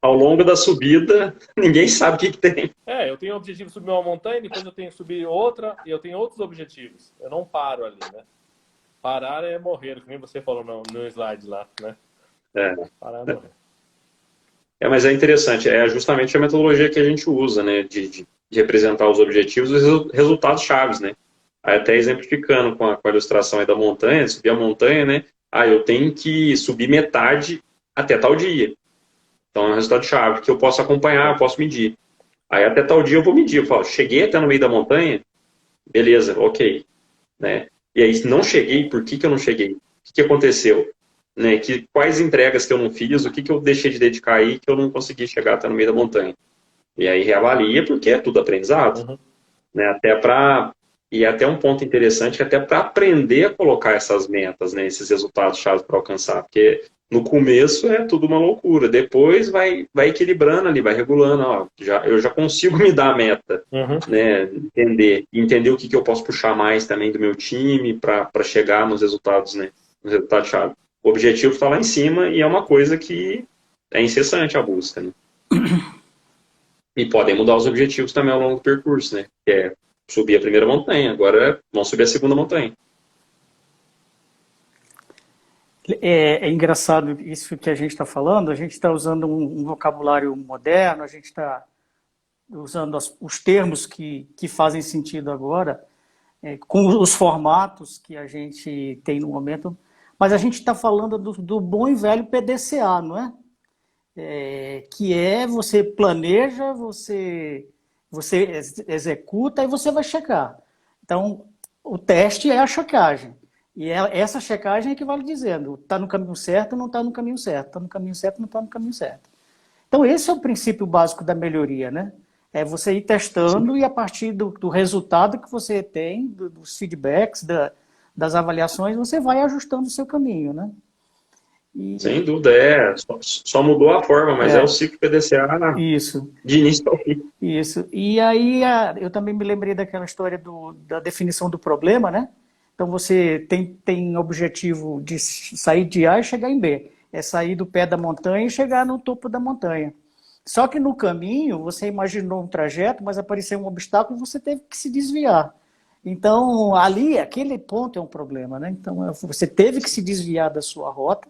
ao longo da subida, ninguém sabe o que tem. Eu tenho o objetivo de subir uma montanha, depois eu tenho que subir outra, e eu tenho outros objetivos. Eu não paro ali, né? Parar é morrer, como você falou no slide lá, né? Parar é morrer. Mas é interessante, é justamente a metodologia que a gente usa, né? De representar os objetivos e os resultados chaves, né? Aí até exemplificando com a ilustração aí da montanha, subir a montanha, né? Eu tenho que subir metade até tal dia. Então é um resultado chave que eu posso acompanhar, eu posso medir. Aí até tal dia eu vou medir, eu falo, cheguei até no meio da montanha, beleza, ok, né? E aí, se não cheguei, por que eu não cheguei? O que aconteceu? Né? Quais entregas que eu não fiz, o que eu deixei de dedicar aí que eu não consegui chegar até no meio da montanha? E aí reavalia, porque é tudo aprendizado. Uhum. Né? E até um ponto interessante, até para aprender a colocar essas metas, né? Esses resultados chaves para alcançar. Porque no começo é tudo uma loucura, depois vai equilibrando ali, vai regulando. Eu já consigo me dar a meta, né? Entender o que eu posso puxar mais também do meu time para chegar nos resultados, né? Nos resultados-chave. O objetivo está lá em cima e é uma coisa que é incessante a busca, né? E podem mudar os objetivos também ao longo do percurso, né? Que é subir a primeira montanha, agora vamos subir a segunda montanha. É engraçado isso que a gente está falando, a gente está usando um vocabulário moderno, a gente está usando os termos que fazem sentido agora, com os formatos que a gente tem no momento, mas a gente está falando do bom e velho PDCA, não é? Que é você planeja, você executa e você vai checar. Então, o teste é a checagem. E essa checagem é que vale dizendo, está no caminho certo ou não está no caminho certo, está no caminho certo ou não está no caminho certo. Então, esse é o princípio básico da melhoria, né? É você ir testando e a partir do resultado que você tem, dos feedbacks, das avaliações, você vai ajustando o seu caminho, né? Sem dúvida, só mudou a forma, mas é o ciclo PDCA isso. De início ao fim. Isso. E aí eu também me lembrei daquela história da definição do problema, né? Então você tem objetivo de sair de A e chegar em B. É sair do pé da montanha e chegar no topo da montanha. Só que no caminho você imaginou um trajeto, mas apareceu um obstáculo e você teve que se desviar. Então ali, aquele ponto é um problema, né? Então você teve que se desviar da sua rota.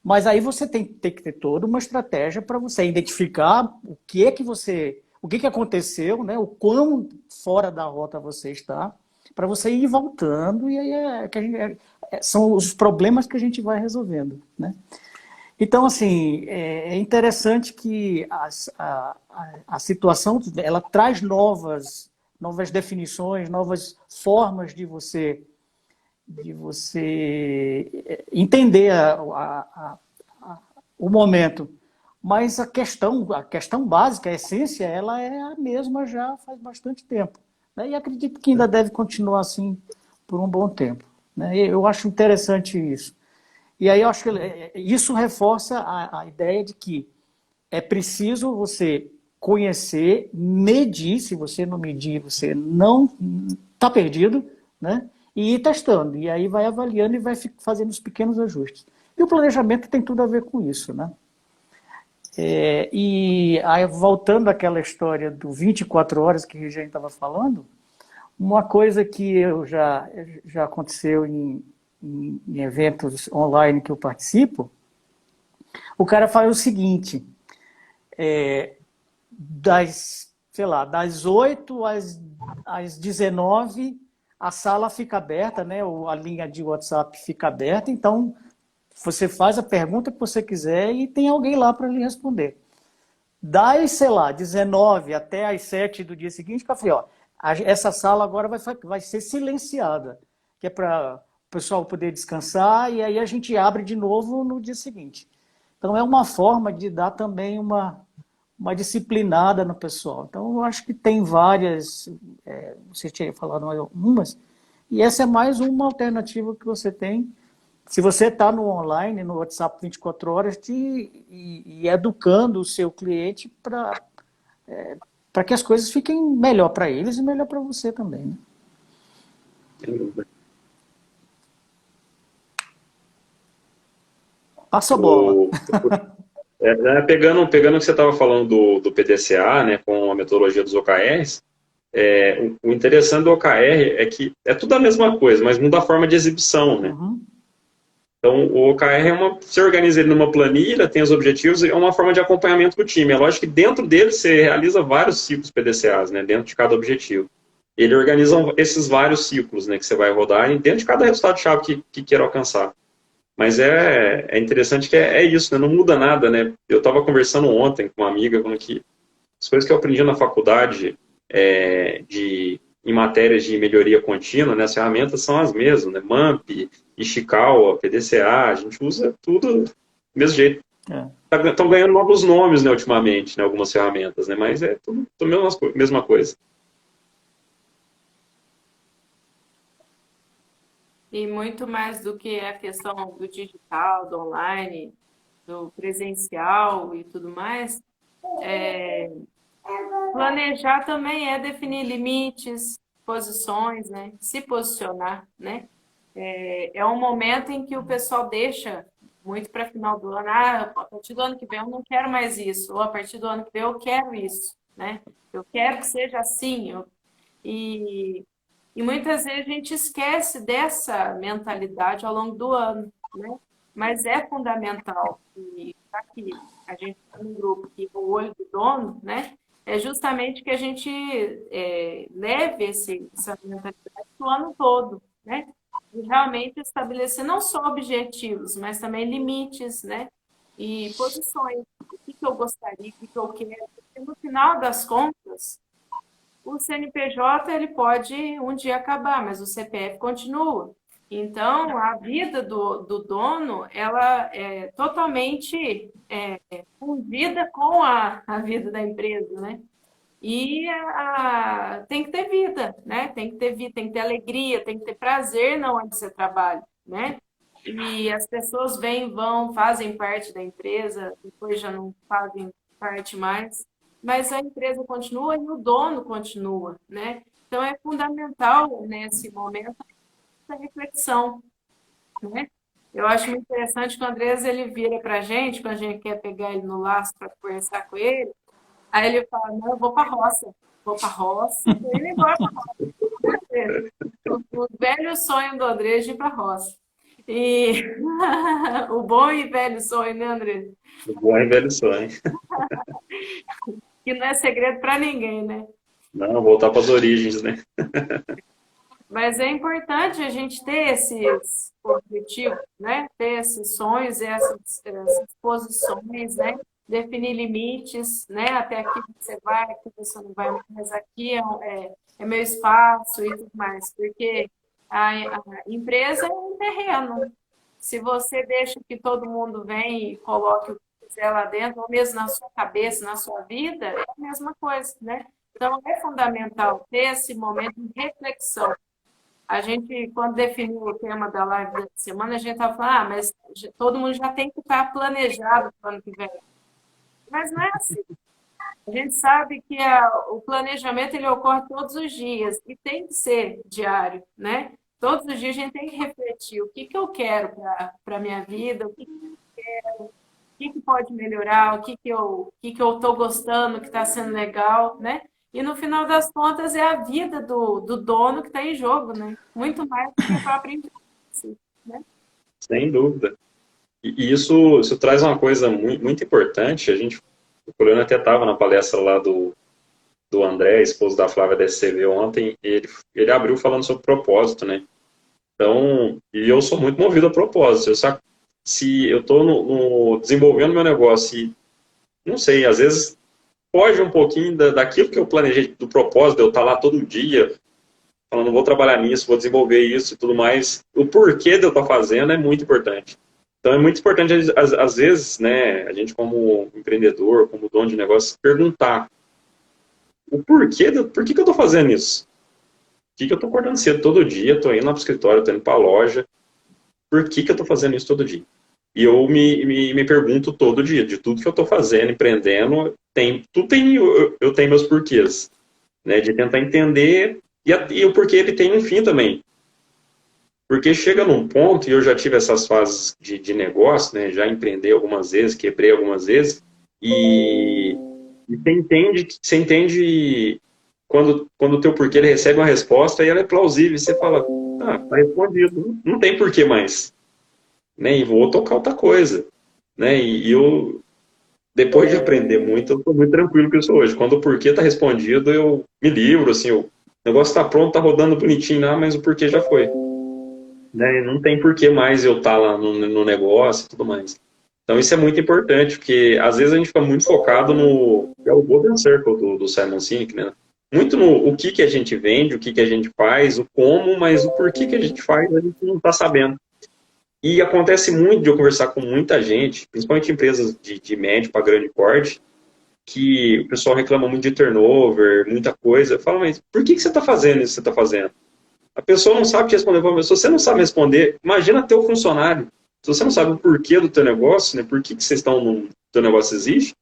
Mas aí você tem que ter toda uma estratégia para você identificar o que aconteceu, né? O quão fora da rota você está, para você ir voltando, e aí são os problemas que a gente vai resolvendo, né? Então, assim, é interessante que a situação ela traz novas definições, novas formas de você entender o momento. Mas a questão básica, a essência, ela é a mesma já faz bastante tempo. Né? E acredito que ainda deve continuar assim por um bom tempo. Né? Eu acho interessante isso. E aí eu acho que isso reforça a ideia de que é preciso você conhecer, medir. Se você não medir, você não está perdido, né? E ir testando, e aí vai avaliando e vai fazendo os pequenos ajustes. E o planejamento tem tudo a ver com isso, né? E aí, voltando àquela história do 24 horas que a gente estava falando, uma coisa que já aconteceu em eventos online que eu participo, o cara faz o seguinte, sei lá, das 8 às 19, a sala fica aberta, né? A linha de WhatsApp fica aberta, então você faz a pergunta que você quiser e tem alguém lá para lhe responder. Das, sei lá, 19 até às 7 do dia seguinte, eu falei, ó, essa sala agora vai ser silenciada, que é para o pessoal poder descansar, e aí a gente abre de novo no dia seguinte. Então é uma forma de dar também uma disciplinada no pessoal. Então eu acho que tem várias, você tinha falado algumas, e essa é mais uma alternativa que você tem. Se você está no online, no WhatsApp 24 horas, e educando o seu cliente para que as coisas fiquem melhor para eles e melhor para você também. Né? Passa a bola. Pegando o que você estava falando do PDCA, né, com a metodologia dos OKRs, o interessante do OKR é que é tudo a mesma coisa, mas muda a forma de exibição, né? Uhum. Então, o OKR você organiza ele numa planilha, tem os objetivos, é uma forma de acompanhamento do time. É lógico que dentro dele você realiza vários ciclos PDCAs, né, dentro de cada objetivo. Ele organiza esses vários ciclos, né, que você vai rodar dentro de cada resultado-chave que queira alcançar. Mas é interessante que é isso, né, não muda nada, né? Eu estava conversando ontem com uma amiga, como que as coisas que eu aprendi na faculdade em matérias de melhoria contínua, né, as ferramentas são as mesmas, né? MAMP, Ishikawa, PDCA, a gente usa tudo do mesmo jeito. Estão ganhando novos nomes, né, ultimamente, né, algumas ferramentas, né, mas é tudo a mesma coisa. E muito mais do que a questão do digital, do online, do presencial e tudo mais, planejar também é definir limites, posições, né? Se posicionar, né? É um momento em que o pessoal deixa muito para final do ano. A partir do ano que vem eu não quero mais isso. Ou a partir do ano que vem eu quero isso, né? Eu quero que seja assim. E muitas vezes a gente esquece dessa mentalidade ao longo do ano, né? Mas é fundamental. E aqui a gente tem um grupo que o olho do dono, né? É justamente que a gente leve essa mentalidade o ano todo, né? E realmente estabelecer não só objetivos, mas também limites, né? E posições. O que eu gostaria, o que eu quero. Porque no final das contas, o CNPJ ele pode um dia acabar, mas o CPF continua. Então, a vida do dono, ela é totalmente fundida com a vida da empresa, né? E tem que ter vida, né? Tem que ter vida, tem que ter alegria, tem que ter prazer na onde você trabalha, né? E as pessoas vêm, vão, fazem parte da empresa, depois já não fazem parte mais, mas a empresa continua e o dono continua, né? Então é fundamental nesse momento essa reflexão, né? Eu acho muito interessante que o Andrés ele vira para a gente, quando a gente quer pegar ele no laço para conversar com ele, aí ele fala, não, eu vou para a roça, ele embora para a roça. O velho sonho do Andrés de ir para a roça. E o bom e velho sonho, né, Andrés? O bom e velho sonho. Que não é segredo para ninguém, né? Não, voltar para as origens, né? Mas é importante a gente ter esses objetivos, né? Ter esses sonhos, essas posições, né? Definir limites, né? Até aqui você vai, aqui você não vai, mas aqui é meu espaço e tudo mais. Porque a empresa é um terreno. Se você deixa que todo mundo venha e coloque o que quiser lá dentro, ou mesmo na sua cabeça, na sua vida, é a mesma coisa, né? Então, é fundamental ter esse momento de reflexão. A gente, quando definiu o tema da live da semana, a gente estava falando, mas todo mundo já tem que estar planejado para o ano que vem. Mas não é assim. A gente sabe que o planejamento ele ocorre todos os dias e tem que ser diário, né? Todos os dias a gente tem que refletir o que eu quero para a minha vida, o que eu quero, o que pode melhorar, o que eu estou gostando, o que está sendo legal, né? E no final das contas é a vida do dono que está em jogo, né? Muito mais do que a própria empresa, né? sem dúvida. E isso traz uma coisa muito, muito importante. O Poliano até estava na palestra lá do André, esposo da Flávia da SCV ontem, e ele abriu falando sobre propósito, né? Então, e eu sou muito movido a propósito. Se eu estou desenvolvendo meu negócio e, não sei, às vezes foge um pouquinho daquilo que eu planejei, do propósito, de eu estar lá todo dia, falando, vou trabalhar nisso, vou desenvolver isso e tudo mais. O porquê de eu estar fazendo é muito importante. Então, é muito importante, às vezes, né, a gente como empreendedor, como dono de negócio, perguntar o porquê, por que eu estou fazendo isso? Por que eu estou acordando cedo todo dia, estou indo lá para o escritório, estou indo para a loja, por que eu estou fazendo isso todo dia? E eu me pergunto todo dia, de tudo que eu estou fazendo, empreendendo, eu tenho meus porquês, né, de tentar entender, e o porquê ele tem um fim também. Porque chega num ponto, e eu já tive essas fases de negócio, né, já empreendei algumas vezes, quebrei algumas vezes, e você entende quando o teu porquê ele recebe uma resposta e ela é plausível, e você fala, tá respondido, não tem porquê mais, né, e vou tocar outra coisa, né, e eu, depois de aprender muito, eu tô muito tranquilo que eu sou hoje. Quando o porquê tá respondido, eu me livro, assim, o negócio tá pronto, tá rodando bonitinho lá, mas o porquê já foi, né, e não tem porquê mais eu estar lá no negócio e tudo mais. Então isso é muito importante, porque às vezes a gente fica muito focado é o Golden Circle do Simon Sinek, né? Muito no o que a gente vende, o que a gente faz, o como, mas o porquê que a gente faz a gente não está sabendo. E acontece muito de eu conversar com muita gente, principalmente empresas de médio para grande porte, que o pessoal reclama muito de turnover, muita coisa. Eu falo, mas por que você está fazendo isso que você está fazendo? A pessoa não sabe te responder. Se você não sabe responder, imagina teu funcionário. Se você não sabe o porquê do teu negócio, né, por que vocês estão no teu negócio existe,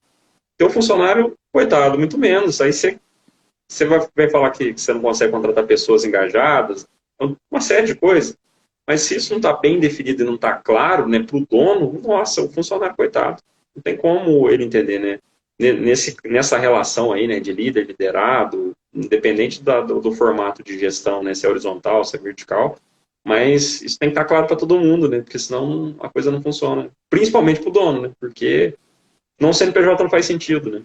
teu funcionário, coitado, muito menos. Aí você vai falar que você não consegue contratar pessoas engajadas, uma série de coisas. Mas se isso não está bem definido e não está claro, né, para o dono, nossa, o funcionário, coitado. Não tem como ele entender, né? Nessa relação aí, né, de líder, liderado, independente do formato de gestão, né, se é horizontal, se é vertical, mas isso tem que estar claro para todo mundo, né, porque senão a coisa não funciona. Principalmente para o dono, né, porque não CNPJ não faz sentido, né.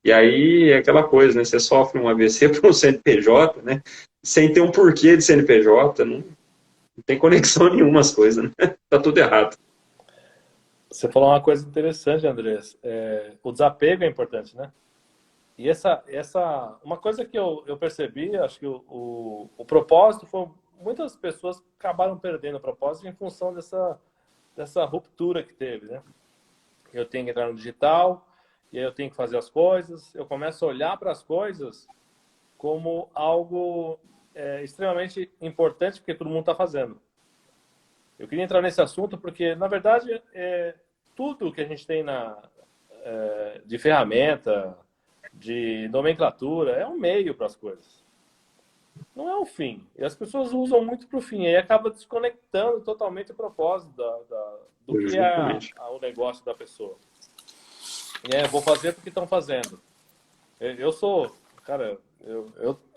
E aí é aquela coisa, né, você sofre um AVC por um CNPJ, né, sem ter um porquê de CNPJ, não tem conexão nenhuma as coisas, né, tá tudo errado. Você falou uma coisa interessante, Andrés. O desapego é importante, né? E uma coisa que eu percebi, acho que o propósito foi... Muitas pessoas acabaram perdendo o propósito em função dessa ruptura que teve, né? Eu tenho que entrar no digital, e aí eu tenho que fazer as coisas. Eu começo a olhar para as coisas como algo extremamente importante, porque todo mundo está fazendo. Eu queria entrar nesse assunto porque, na verdade, tudo que a gente tem de ferramenta, de nomenclatura, é um meio para as coisas. Não é um fim. E as pessoas usam muito para o fim. E aí acaba desconectando totalmente o propósito do que é o negócio da pessoa. E vou fazer porque estão fazendo. Cara,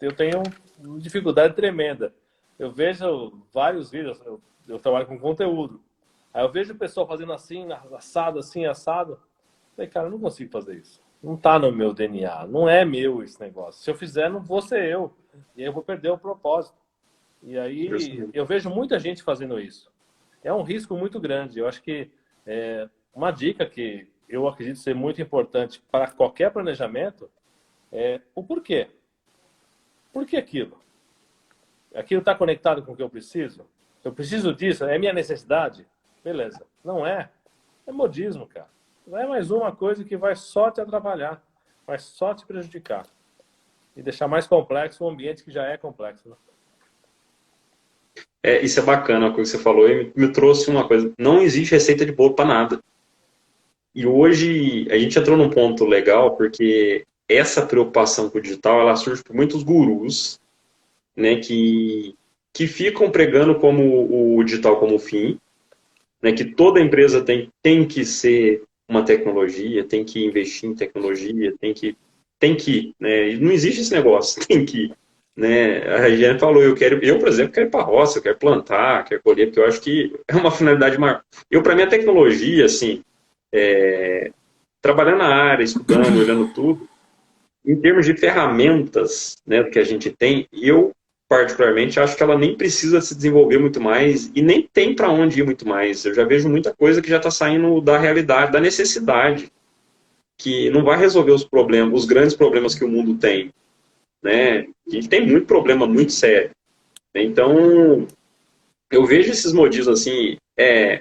eu tenho uma dificuldade tremenda. Eu vejo vários vídeos, eu trabalho com conteúdo. Aí eu vejo o pessoal fazendo assim, assado, assim, assado. Eu falei, cara, eu não consigo fazer isso. Não está no meu DNA. Não é meu esse negócio. Se eu fizer, não vou ser eu. E aí eu vou perder o propósito. E aí eu vejo muita gente fazendo isso. É um risco muito grande. Eu acho que uma dica que eu acredito ser muito importante para qualquer planejamento é o porquê. Por que aquilo? Aquilo está conectado com o que eu preciso? Eu preciso disso? É minha necessidade? Beleza. Não é. É modismo, cara. Não é mais uma coisa que vai só te atrapalhar, vai só te prejudicar. E deixar mais complexo um ambiente que já é complexo. Né? Isso é bacana, a coisa que você falou, e me trouxe uma coisa. Não existe receita de bolo para nada. E hoje a gente entrou num ponto legal, porque essa preocupação com o digital, ela surge por muitos gurus, né, que ficam pregando como o digital como fim, né, que toda empresa tem que ser uma tecnologia, tem que investir em tecnologia, tem que, né, e não existe esse negócio, tem que. né? A Regiane falou, eu, por exemplo, quero ir para a roça, eu quero plantar, quero colher, porque eu acho que é uma finalidade maior. Para mim, a tecnologia, assim, trabalhando na área, estudando, olhando tudo, em termos de ferramentas, né, que a gente tem, eu, particularmente, acho que ela nem precisa se desenvolver muito mais e nem tem para onde ir muito mais. Eu já vejo muita coisa que já está saindo da realidade, da necessidade, que não vai resolver os problemas, os grandes problemas que o mundo tem, né? A gente tem muito problema muito sério. Então, eu vejo esses modismos assim,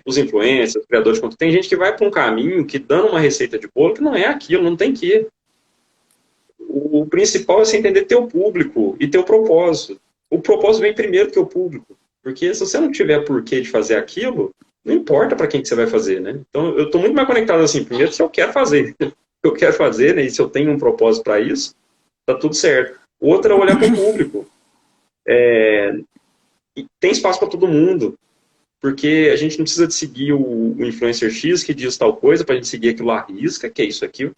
os influencers, os criadores de conteúdo, tem gente que vai para um caminho que dando uma receita de bolo que não é aquilo, não tem que. O principal é você entender teu público e teu propósito. O propósito vem primeiro que o público, porque se você não tiver porquê de fazer aquilo, não importa para quem que você vai fazer, né? Então, eu estou muito mais conectado assim, primeiro se eu quero fazer, eu quero fazer, né? E se eu tenho um propósito para isso, tá tudo certo. Outra é olhar para o público. E tem espaço para todo mundo, porque a gente não precisa de seguir o influencer X que diz tal coisa para a gente seguir aquilo à risca, que é isso aqui,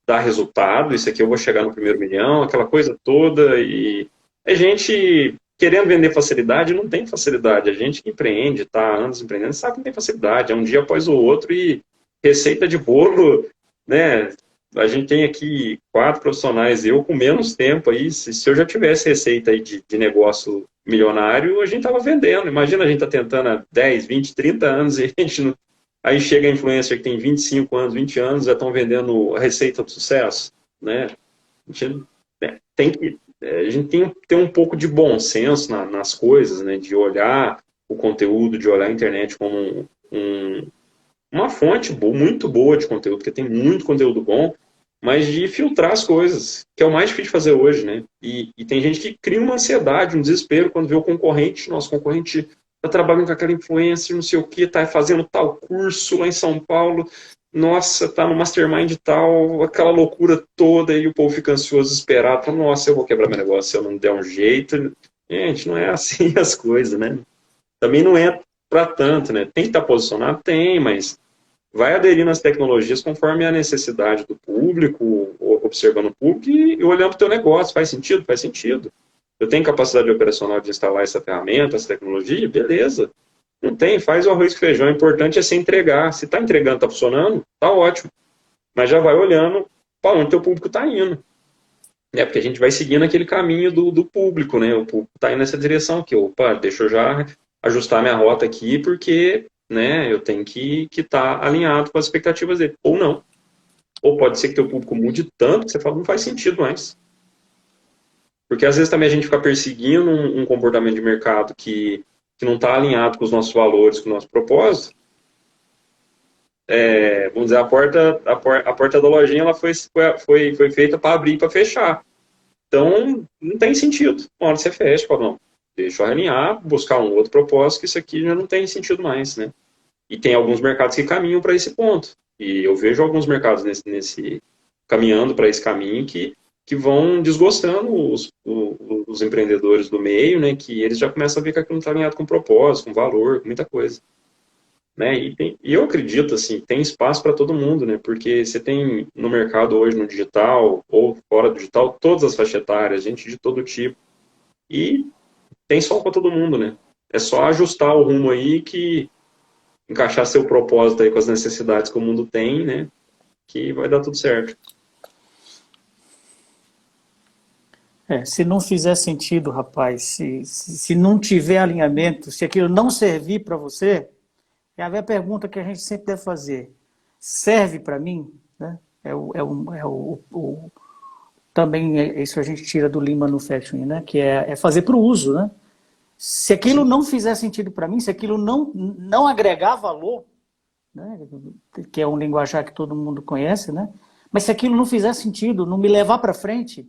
dá resultado, isso aqui eu vou chegar no 1.000.000, aquela coisa toda, e a gente querendo vender facilidade, não tem facilidade. A gente que empreende, tá há anos empreendendo, sabe que não tem facilidade, é um dia após o outro e receita de bolo, né? A gente tem aqui 4 profissionais, eu com menos tempo aí, se eu já tivesse receita aí de negócio milionário, a gente tava vendendo. Imagina a gente tá tentando há 10, 20, 30 anos e a gente não... Aí chega a influencer que tem 25 anos, 20 anos, já estão vendendo a receita do sucesso, né? A gente tem que ter um pouco de bom senso nas coisas, né? De olhar o conteúdo, de olhar a internet como uma fonte muito boa de conteúdo, porque tem muito conteúdo bom, mas de filtrar as coisas, que é o mais difícil de fazer hoje, né? E tem gente que cria uma ansiedade, um desespero quando vê o concorrente, nosso concorrente tá trabalhando com aquela influencer, não sei o que, tá fazendo tal curso lá em São Paulo, nossa, tá no mastermind tal, aquela loucura toda, e o povo fica ansioso, desesperado, fala, nossa, eu vou quebrar meu negócio se eu não der um jeito. Gente, não é assim as coisas, né? Também não é para tanto, né? Tem que estar posicionado? Tem, mas vai aderindo às tecnologias conforme a necessidade do público, observando o público e olhando para o teu negócio. Faz sentido? Faz sentido. Eu tenho capacidade operacional de instalar essa ferramenta, essa tecnologia? Beleza. Não tem, faz o arroz com feijão. O importante é se entregar. Se está entregando, está funcionando, está ótimo. Mas já vai olhando para onde o teu público está indo. Porque a gente vai seguindo aquele caminho do público, né? O público está indo nessa direção aqui. Opa, deixa eu já ajustar minha rota aqui, porque, né, eu tenho que estar alinhado com as expectativas dele. Ou não. Ou pode ser que teu público mude tanto que você fala, não faz sentido mais. Porque às vezes também a gente fica perseguindo um comportamento de mercado que não está alinhado com os nossos valores, com o nosso propósito. Vamos dizer, a porta da lojinha ela foi feita para abrir e para fechar. Então, não tem sentido. Uma hora você fecha, fala, não, deixa eu alinhar, buscar um outro propósito, que isso aqui já não tem sentido mais, né? E tem alguns mercados que caminham para esse ponto. E eu vejo alguns mercados caminhando para esse caminho que vão desgostando os empreendedores do meio, né? Que eles já começam a ver que aquilo não está alinhado com propósito, com valor, com muita coisa. Né? E eu acredito, assim, tem espaço para todo mundo, né? Porque você tem no mercado hoje, no digital ou fora do digital, todas as faixas etárias, gente de todo tipo. E tem sol para todo mundo, né? É só ajustar o rumo aí que encaixar seu propósito aí com as necessidades que o mundo tem, né? Que vai dar tudo certo. Se não fizer sentido, rapaz, se não tiver alinhamento, se aquilo não servir para você, é a pergunta que a gente sempre deve fazer. Serve para mim? Né? Também isso a gente tira do Lean Manufacturing, né? Que é fazer para o uso, né? Se aquilo não fizer sentido para mim, se aquilo não agregar valor, né? Que é um linguajar que todo mundo conhece, né? Mas se aquilo não fizer sentido, não me levar para frente,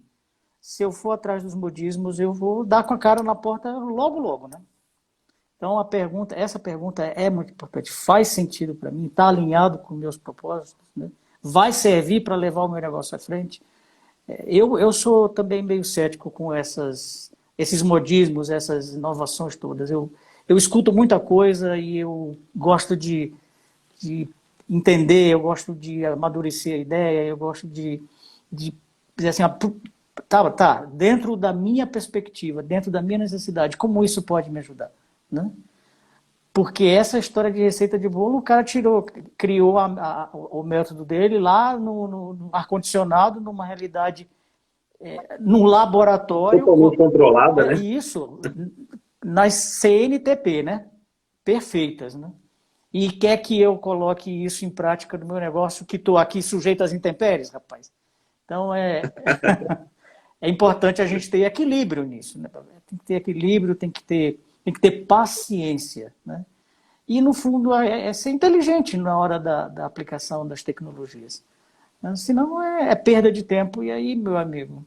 se eu for atrás dos modismos, eu vou dar com a cara na porta logo, né? Então, essa pergunta é muito importante. Faz sentido para mim? Está alinhado com meus propósitos? Né? Vai servir para levar o meu negócio à frente? Eu sou também meio cético com esses modismos, essas inovações todas. Eu escuto muita coisa e eu gosto de entender, eu gosto de amadurecer a ideia, eu gosto de dizer assim, Tá, dentro da minha perspectiva, dentro da minha necessidade, como isso pode me ajudar, né? Porque essa história de receita de bolo, o cara criou o método dele lá no ar-condicionado, numa realidade, num laboratório. Totalmente controlada, né? Isso, nas CNTP, né? Perfeitas, né? E quer que eu coloque isso em prática no meu negócio, que estou aqui sujeito às intempéries, rapaz. Então, é importante a gente ter equilíbrio nisso, né? Tem que ter equilíbrio, tem que ter paciência, né? E, no fundo, é ser inteligente na hora da aplicação das tecnologias. Senão é perda de tempo. E aí, meu amigo,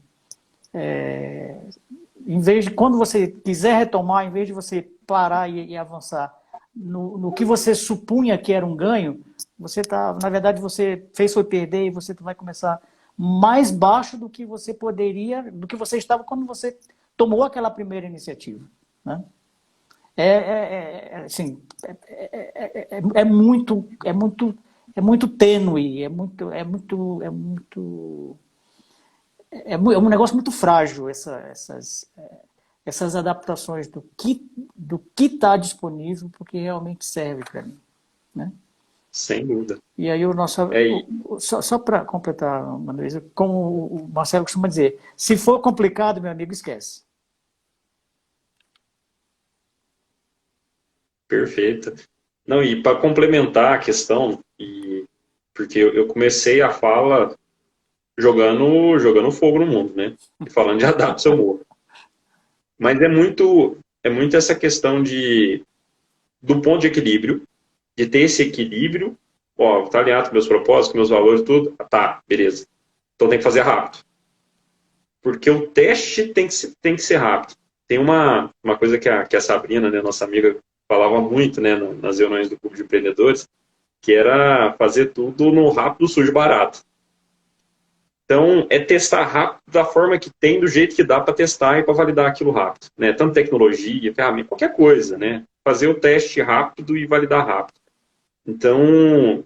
em vez de, quando você quiser retomar, em vez de você parar e avançar no que você supunha que era um ganho, na verdade, você fez foi perder e você vai começar mais baixo do que você poderia, do que você estava quando você tomou aquela primeira iniciativa, né? Assim, é muito tênue, é um negócio muito frágil essas adaptações do que está disponível, porque realmente serve para mim, né? Sem dúvida. E aí só para completar, Manuel, como o Marcelo costuma dizer, se for complicado, meu amigo, esquece. Perfeito. Não, e para complementar a questão, porque eu comecei a fala jogando fogo no mundo, né? E falando de adaptar seu morro. Mas é muito essa questão do ponto de equilíbrio, de ter esse equilíbrio, ó, tá alinhado com meus propósitos, com meus valores, tudo, tá, beleza. Então tem que fazer rápido. Porque o teste tem que ser rápido. Tem uma coisa que a Sabrina, né, nossa amiga, falava muito, né, nas reuniões do Clube de Empreendedores, que era fazer tudo no rápido, sujo, barato. Então, é testar rápido da forma que tem, do jeito que dá para testar e para validar aquilo rápido, né? Tanto tecnologia, ferramenta, qualquer coisa, né? Fazer o teste rápido e validar rápido. Então,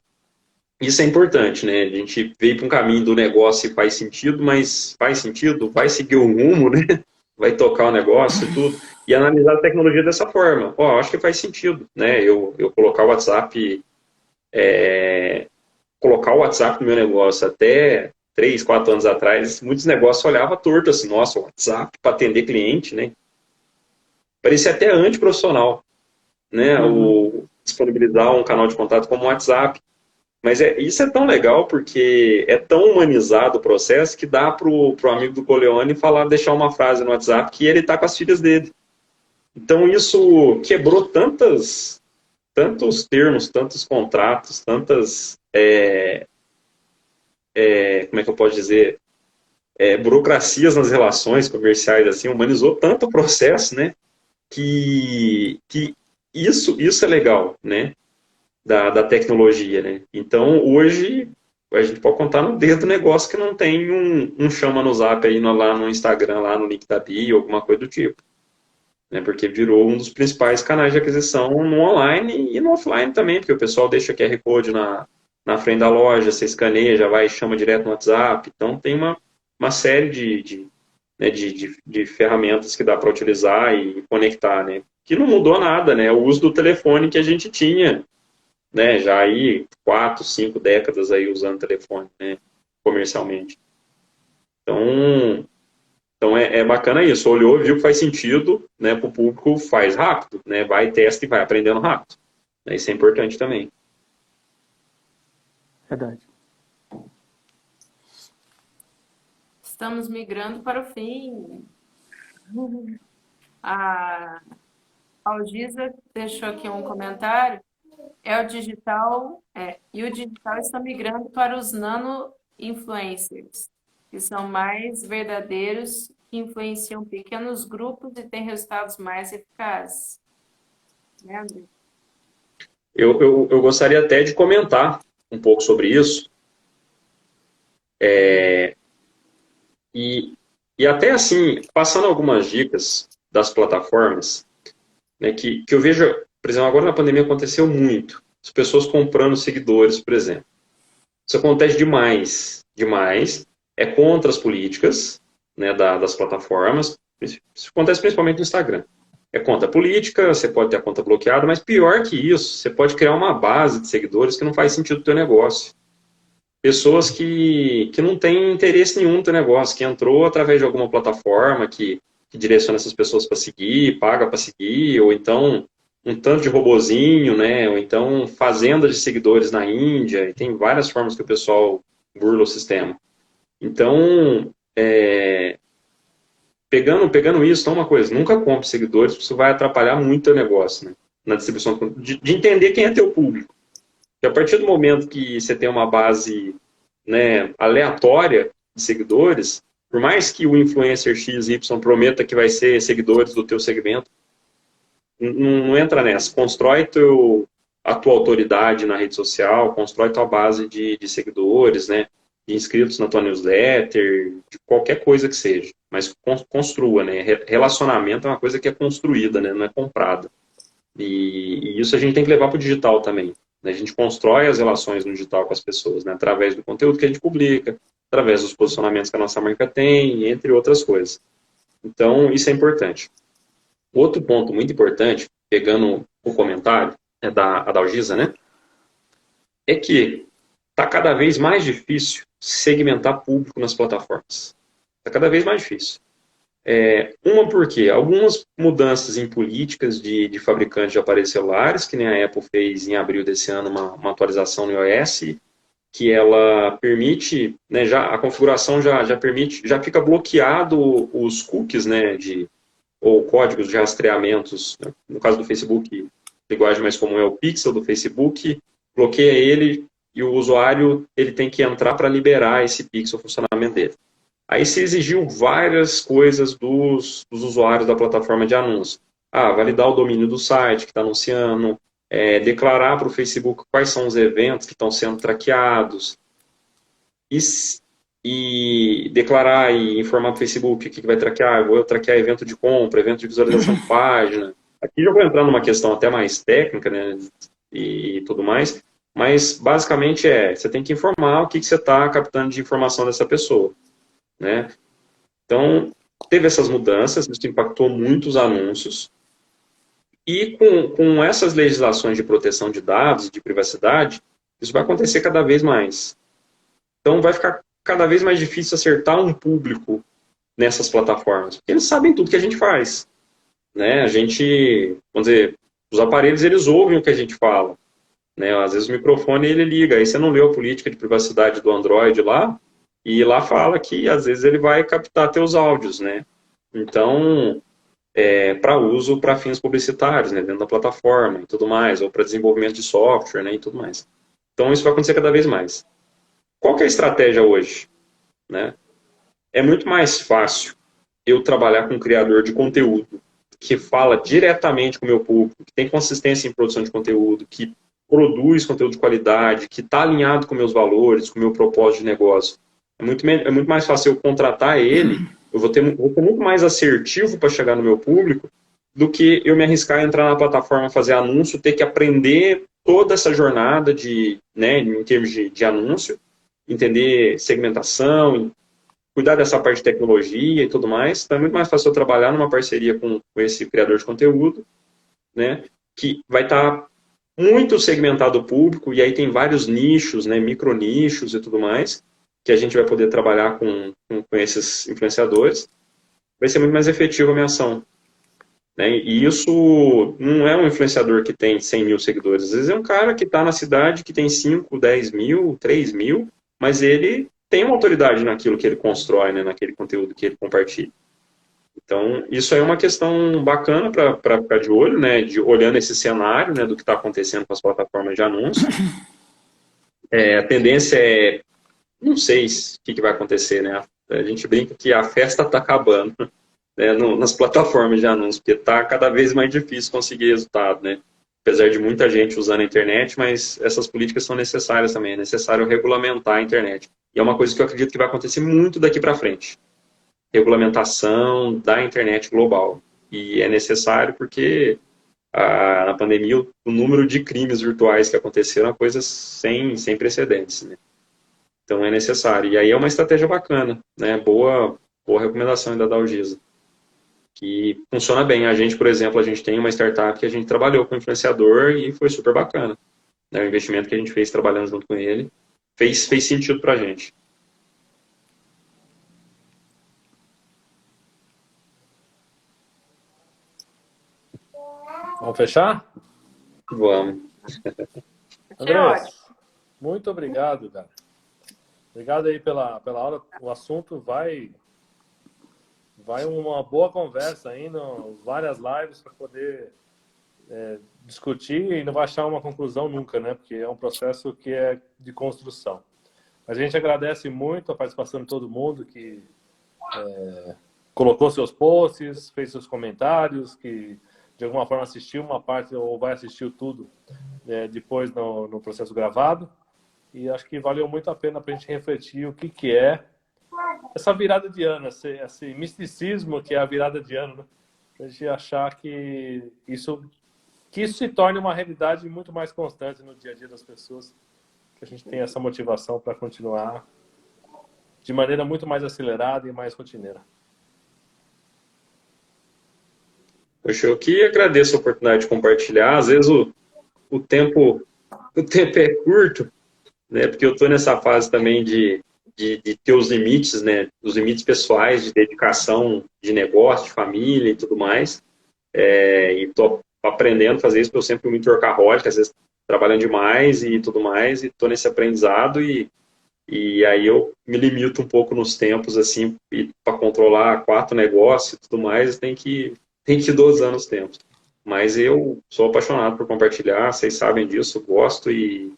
isso é importante, né? A gente veio para um caminho do negócio e faz sentido, mas faz sentido? Vai seguir o rumo, né? Vai tocar o negócio e tudo. E analisar a tecnologia dessa forma. Ó, acho que faz sentido, né? Eu colocar o WhatsApp, no meu negócio até 3, 4 anos atrás, muitos negócios olhavam torto assim, nossa, o WhatsApp para atender cliente, né? Parecia até antiprofissional, né? Disponibilizar um canal de contato como o WhatsApp. Mas isso é tão legal porque é tão humanizado o processo que dá pro amigo do Coleone deixar uma frase no WhatsApp que ele tá com as filhas dele. Então isso quebrou tantos termos, tantos contratos, tantas como é que eu posso dizer, burocracias nas relações comerciais, assim, humanizou tanto o processo, né, que isso é legal, né, da tecnologia, né. Então, hoje, a gente pode contar no dedo do negócio que não tem um chama no Zap aí, lá no Instagram, lá no link da bio, alguma coisa do tipo, né, porque virou um dos principais canais de aquisição no online e no offline também, porque o pessoal deixa QR Code na frente da loja, você escaneia, já vai e chama direto no WhatsApp. Então, tem uma série de ferramentas que dá para utilizar e conectar, né? Que não mudou nada, né? O uso do telefone que a gente tinha, né? Já aí 4, 5 décadas aí usando telefone, né? Comercialmente. Então é bacana isso. Olhou, viu que faz sentido, né? Para o público, faz rápido, né? Vai, testa e vai aprendendo rápido. Isso é importante também. Verdade. Estamos migrando para o fim. A Algisa deixou aqui um comentário. E o digital está migrando para os nano-influencers, que são mais verdadeiros, que influenciam pequenos grupos e têm resultados mais eficazes. Né, André? Eu gostaria até de comentar um pouco sobre isso. E até assim, passando algumas dicas das plataformas, né, que eu vejo, por exemplo, agora na pandemia aconteceu muito. As pessoas comprando seguidores, por exemplo. Isso acontece demais. É contra as políticas, né, das plataformas. Isso acontece principalmente no Instagram. É conta política, você pode ter a conta bloqueada, mas pior que isso, você pode criar uma base de seguidores que não faz sentido do teu negócio. Pessoas que não têm interesse nenhum no teu negócio, que entrou através de alguma plataforma que direciona essas pessoas para seguir, paga para seguir, ou então um tanto de robozinho, né? Ou então fazenda de seguidores na Índia, e tem várias formas que o pessoal burla o sistema. Então, pegando isso, então uma coisa, nunca compre seguidores, porque isso vai atrapalhar muito o teu negócio, né? Na distribuição, de entender quem é teu público. Porque a partir do momento que você tem uma base, né, aleatória de seguidores, por mais que o influencer XY prometa que vai ser seguidores do teu segmento, não entra nessa. Constrói a tua autoridade na rede social, constrói tua base de seguidores, né, de inscritos na tua newsletter, de qualquer coisa que seja. Mas construa, né? Relacionamento é uma coisa que é construída, né, não é comprada. E isso a gente tem que levar para o digital também. A gente constrói as relações no digital com as pessoas, né, através do conteúdo que a gente publica, através dos posicionamentos que a nossa marca tem, entre outras coisas. Então, isso é importante. Outro ponto muito importante, pegando o comentário da Adalgisa, né, é que está cada vez mais difícil segmentar público nas plataformas. Está cada vez mais difícil. Uma porque algumas mudanças em políticas de fabricantes de aparelhos celulares, que nem a Apple fez em abril desse ano uma atualização no iOS, que ela permite, né, a configuração já permite, já fica bloqueado os cookies, né, ou códigos de rastreamentos, né, no caso do Facebook, a linguagem mais comum é o pixel do Facebook, bloqueia ele e o usuário ele tem que entrar para liberar esse pixel, o funcionamento dele. Aí se exigiu várias coisas dos usuários da plataforma de anúncio. Validar o domínio do site que está anunciando, declarar para o Facebook quais são os eventos que estão sendo traqueados, e declarar e informar para o Facebook o que vai traquear. Vou traquear evento de compra, evento de visualização de página. Aqui já vou entrar numa questão até mais técnica, né, e tudo mais, mas basicamente você tem que informar o que você está captando de informação dessa pessoa, né? Então, teve essas mudanças, isso impactou muito os anúncios, e com essas legislações de proteção de dados, de privacidade, isso vai acontecer cada vez mais. Então, vai ficar cada vez mais difícil acertar um público nessas plataformas, porque eles sabem tudo que a gente faz, né? A gente, vamos dizer, os aparelhos, eles ouvem o que a gente fala, né? Às vezes o microfone, ele liga, aí você não leu a política de privacidade do Android lá, e lá fala que, às vezes, ele vai captar teus áudios, né? Então, para uso para fins publicitários, né? Dentro da plataforma e tudo mais, ou para desenvolvimento de software, né? E tudo mais. Então, isso vai acontecer cada vez mais. Qual que é a estratégia hoje, né? É muito mais fácil eu trabalhar com um criador de conteúdo que fala diretamente com o meu público, que tem consistência em produção de conteúdo, que produz conteúdo de qualidade, que está alinhado com meus valores, com o meu propósito de negócio. É muito mais fácil eu contratar ele, eu vou ter muito mais assertivo para chegar no meu público, do que eu me arriscar a entrar na plataforma, fazer anúncio, ter que aprender toda essa jornada né, em termos de anúncio, entender segmentação, cuidar dessa parte de tecnologia e tudo mais. Então é muito mais fácil eu trabalhar numa parceria com esse criador de conteúdo, né, que vai estar muito segmentado o público, e aí tem vários nichos, né, micronichos e tudo mais, que a gente vai poder trabalhar com esses influenciadores. Vai ser muito mais efetiva a minha ação, né? E isso não é um influenciador que tem 100 mil seguidores. Às vezes é um cara que está na cidade, que tem 5, 10 mil, 3 mil, mas ele tem uma autoridade naquilo que ele constrói, né, naquele conteúdo que ele compartilha. Então, isso é uma questão bacana para ficar de olho, né, olhando esse cenário, né, do que está acontecendo com as plataformas de anúncio. A tendência não sei o que vai acontecer, né? A gente brinca que a festa está acabando, né, nas plataformas de anúncio, porque está cada vez mais difícil conseguir resultado, né? Apesar de muita gente usando a internet, mas essas políticas são necessárias também. É necessário regulamentar a internet. E é uma coisa que eu acredito que vai acontecer muito daqui para frente. Regulamentação da internet global. E é necessário porque na pandemia o número de crimes virtuais que aconteceram é uma coisa sem precedentes, né? Então é necessário. E aí é uma estratégia bacana, né? Boa boa recomendação ainda da Algisa, que funciona bem. A gente, por exemplo, a gente tem uma startup que a gente trabalhou com influenciador e foi super bacana. Né? O investimento que a gente fez trabalhando junto com ele fez sentido para a gente. Vamos fechar? Vamos. Andrés, muito obrigado, cara. Obrigado aí pela aula. O assunto vai uma boa conversa ainda, várias lives para poder discutir e não vai achar uma conclusão nunca, né? Porque é um processo que é de construção. A gente agradece muito a participação de todo mundo que colocou seus posts, fez seus comentários, que de alguma forma assistiu uma parte ou vai assistir tudo depois no processo gravado. E acho que valeu muito a pena para a gente refletir o que é essa virada de ano, esse misticismo que é a virada de ano, né? Para a gente achar que isso se torne uma realidade muito mais constante no dia a dia das pessoas, que a gente tenha essa motivação para continuar de maneira muito mais acelerada e mais rotineira. Poxa, eu que agradeço a oportunidade de compartilhar. Às vezes o tempo é curto, né? Porque eu estou nessa fase também de ter os limites, né? Os limites pessoais de dedicação de negócio, de família e tudo mais. E estou aprendendo a fazer isso, porque eu sempre fui muito workaholic, às vezes trabalhando demais e tudo mais, e estou nesse aprendizado e aí eu me limito um pouco nos tempos, assim, para controlar 4 negócios e tudo mais, tem que dosando os tempos. Mas eu sou apaixonado por compartilhar, vocês sabem disso, gosto e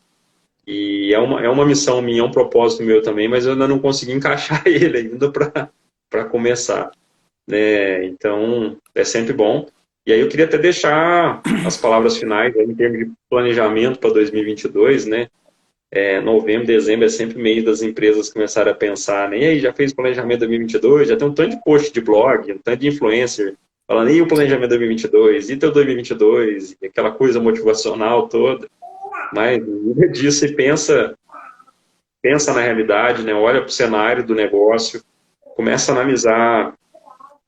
é uma missão minha, é um propósito meu também, mas eu ainda não consegui encaixar ele ainda para começar. Né? Então, é sempre bom. E aí eu queria até deixar as palavras finais em termos de planejamento para 2022, né? Novembro, dezembro é sempre mês das empresas começarem a pensar, né? E aí, já fez planejamento 2022? Já tem um tanto de post de blog, um tanto de influencer falando, e o planejamento 2022? E teu 2022? E aquela coisa motivacional toda. Mas, nada disso, e pensa na realidade, né? Olha para o cenário do negócio, começa a analisar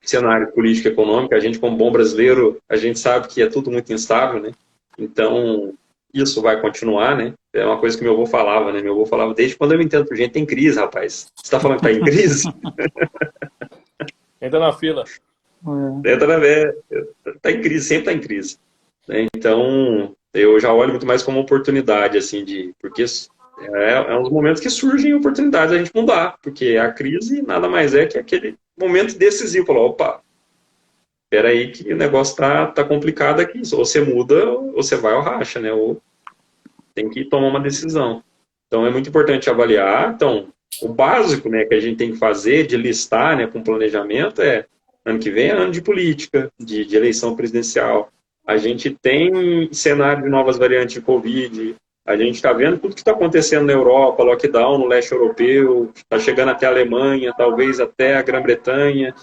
cenário político e econômico. A gente, como bom brasileiro, a gente sabe que é tudo muito instável, né? Então, isso vai continuar, né? É uma coisa que meu avô falava, né? Meu avô falava, desde quando eu me entendo por gente, tem crise, rapaz. Você está falando que está em crise? Entra na fila. Está em crise, sempre está em crise. Né? Então, eu já olho muito mais como oportunidade, assim, porque uns momentos que surgem oportunidades a gente mudar, porque a crise nada mais é que aquele momento decisivo, falar, opa, espera aí que o negócio tá complicado aqui, ou você muda ou você vai ao racha, né? Ou tem que tomar uma decisão. Então é muito importante avaliar. Então, o básico, né, que a gente tem que fazer, de listar, né, com planejamento, ano que vem é ano de política, de eleição presidencial. A gente tem cenário de novas variantes de Covid, a gente está vendo tudo que está acontecendo na Europa, lockdown no leste europeu, está chegando até a Alemanha, talvez até a Grã-Bretanha.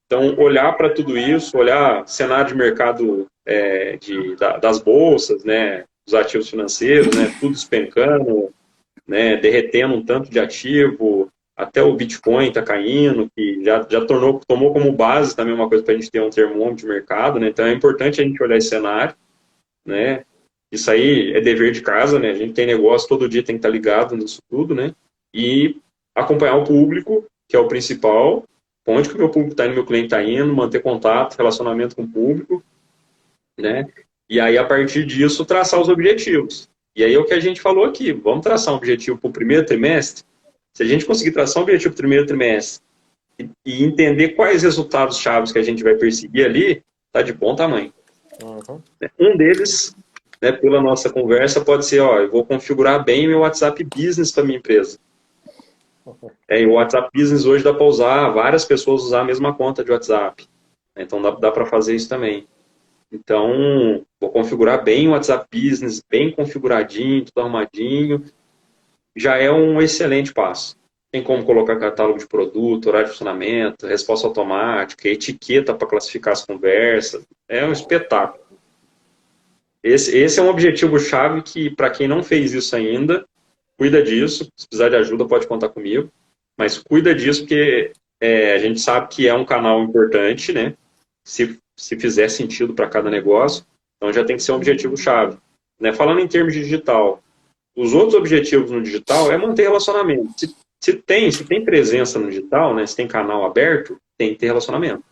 Então, olhar para tudo isso, olhar cenário de mercado das bolsas, né, dos ativos financeiros, né, tudo despencando, né, derretendo um tanto de ativo, até o Bitcoin está caindo, que já tomou como base também uma coisa para a gente ter um termômetro de mercado, né, então é importante a gente olhar esse cenário, né, isso aí é dever de casa, né, a gente tem negócio, todo dia tem que estar ligado nisso tudo, né, e acompanhar o público, que é o principal, onde que o meu público está indo, meu cliente está indo, manter contato, relacionamento com o público, né, e aí a partir disso traçar os objetivos. E aí é o que a gente falou aqui, vamos traçar um objetivo para o primeiro trimestre. Se a gente conseguir traçar um objetivo para o primeiro trimestre e entender quais resultados chaves que a gente vai perseguir ali, tá de bom tamanho. Uhum. Um deles, né, pela nossa conversa, pode ser, eu vou configurar bem meu WhatsApp Business para minha empresa. E o WhatsApp Business hoje dá para usar, várias pessoas usar a mesma conta de WhatsApp. Então dá para fazer isso também. Então, vou configurar bem o WhatsApp Business, bem configuradinho, tudo arrumadinho. Já é um excelente passo. Tem como colocar catálogo de produto, horário de funcionamento, resposta automática, etiqueta para classificar as conversas. É um espetáculo. Esse é um objetivo-chave que, para quem não fez isso ainda, cuida disso. Se precisar de ajuda, pode contar comigo. Mas cuida disso, porque a gente sabe que é um canal importante, né? Se fizer sentido para cada negócio, então já tem que ser um objetivo-chave. Né? Falando em termos de digital, os outros objetivos no digital é manter relacionamento. Se tem presença no digital, né? Se tem canal aberto, tem que ter relacionamento.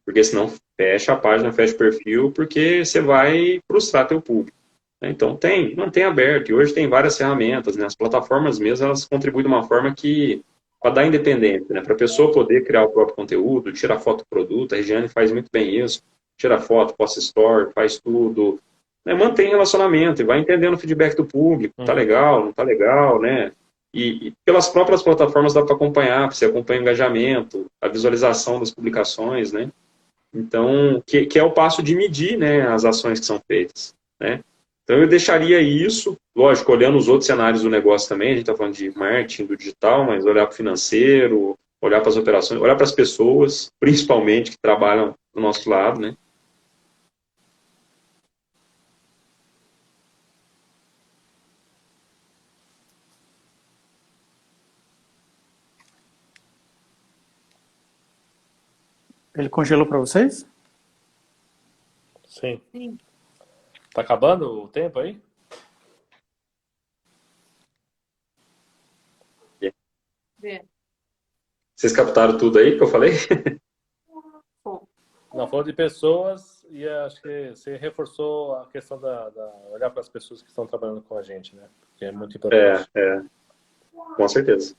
Porque senão fecha a página, fecha o perfil, porque você vai frustrar teu público. Então mantém aberto. E hoje tem várias ferramentas, né? As plataformas mesmo, elas contribuem de uma forma que para dar independência, né? Para a pessoa poder criar o próprio conteúdo, tirar foto do produto. A Regiane faz muito bem isso. Tira foto, posta story, faz tudo. Né? Mantém relacionamento e vai entendendo o feedback do público. Tá legal, não tá legal, né? E pelas próprias plataformas dá para acompanhar, você acompanha o engajamento, a visualização das publicações, né? Então, que é o passo de medir, né, as ações que são feitas, né? Então, eu deixaria isso, lógico, olhando os outros cenários do negócio também, a gente está falando de marketing, do digital, mas olhar para o financeiro, olhar para as operações, olhar para as pessoas, principalmente, que trabalham do nosso lado, né? Ele congelou para vocês? Sim. Sim. Tá acabando o tempo aí? Vê. Vocês captaram tudo aí que eu falei? Não, falou de pessoas e acho que você reforçou a questão olhar para as pessoas que estão trabalhando com a gente, né? Que é muito importante. Com certeza.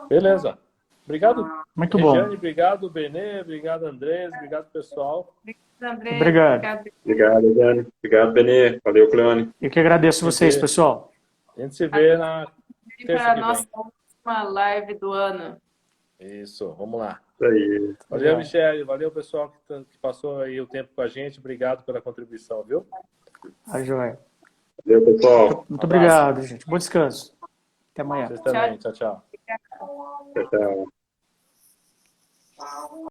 Beleza. Obrigado, Muito Regiane, bom. obrigado, Benê, obrigado, Andrés, obrigado, pessoal. André, Obrigado. Obrigado, Dani. Obrigado, Benê. Valeu, Cleone. Eu que agradeço vocês, pessoal. A gente se vê na terça para a que nossa vem. última live do ano. Isso, vamos lá. Isso aí. Valeu, Michele. Valeu, pessoal que passou aí o tempo com a gente. Obrigado pela contribuição, viu? A joia. Valeu, pessoal. Muito obrigado, gente. Bom descanso. Até amanhã. Vocês também. Tchau, tchau. Tchau, tchau.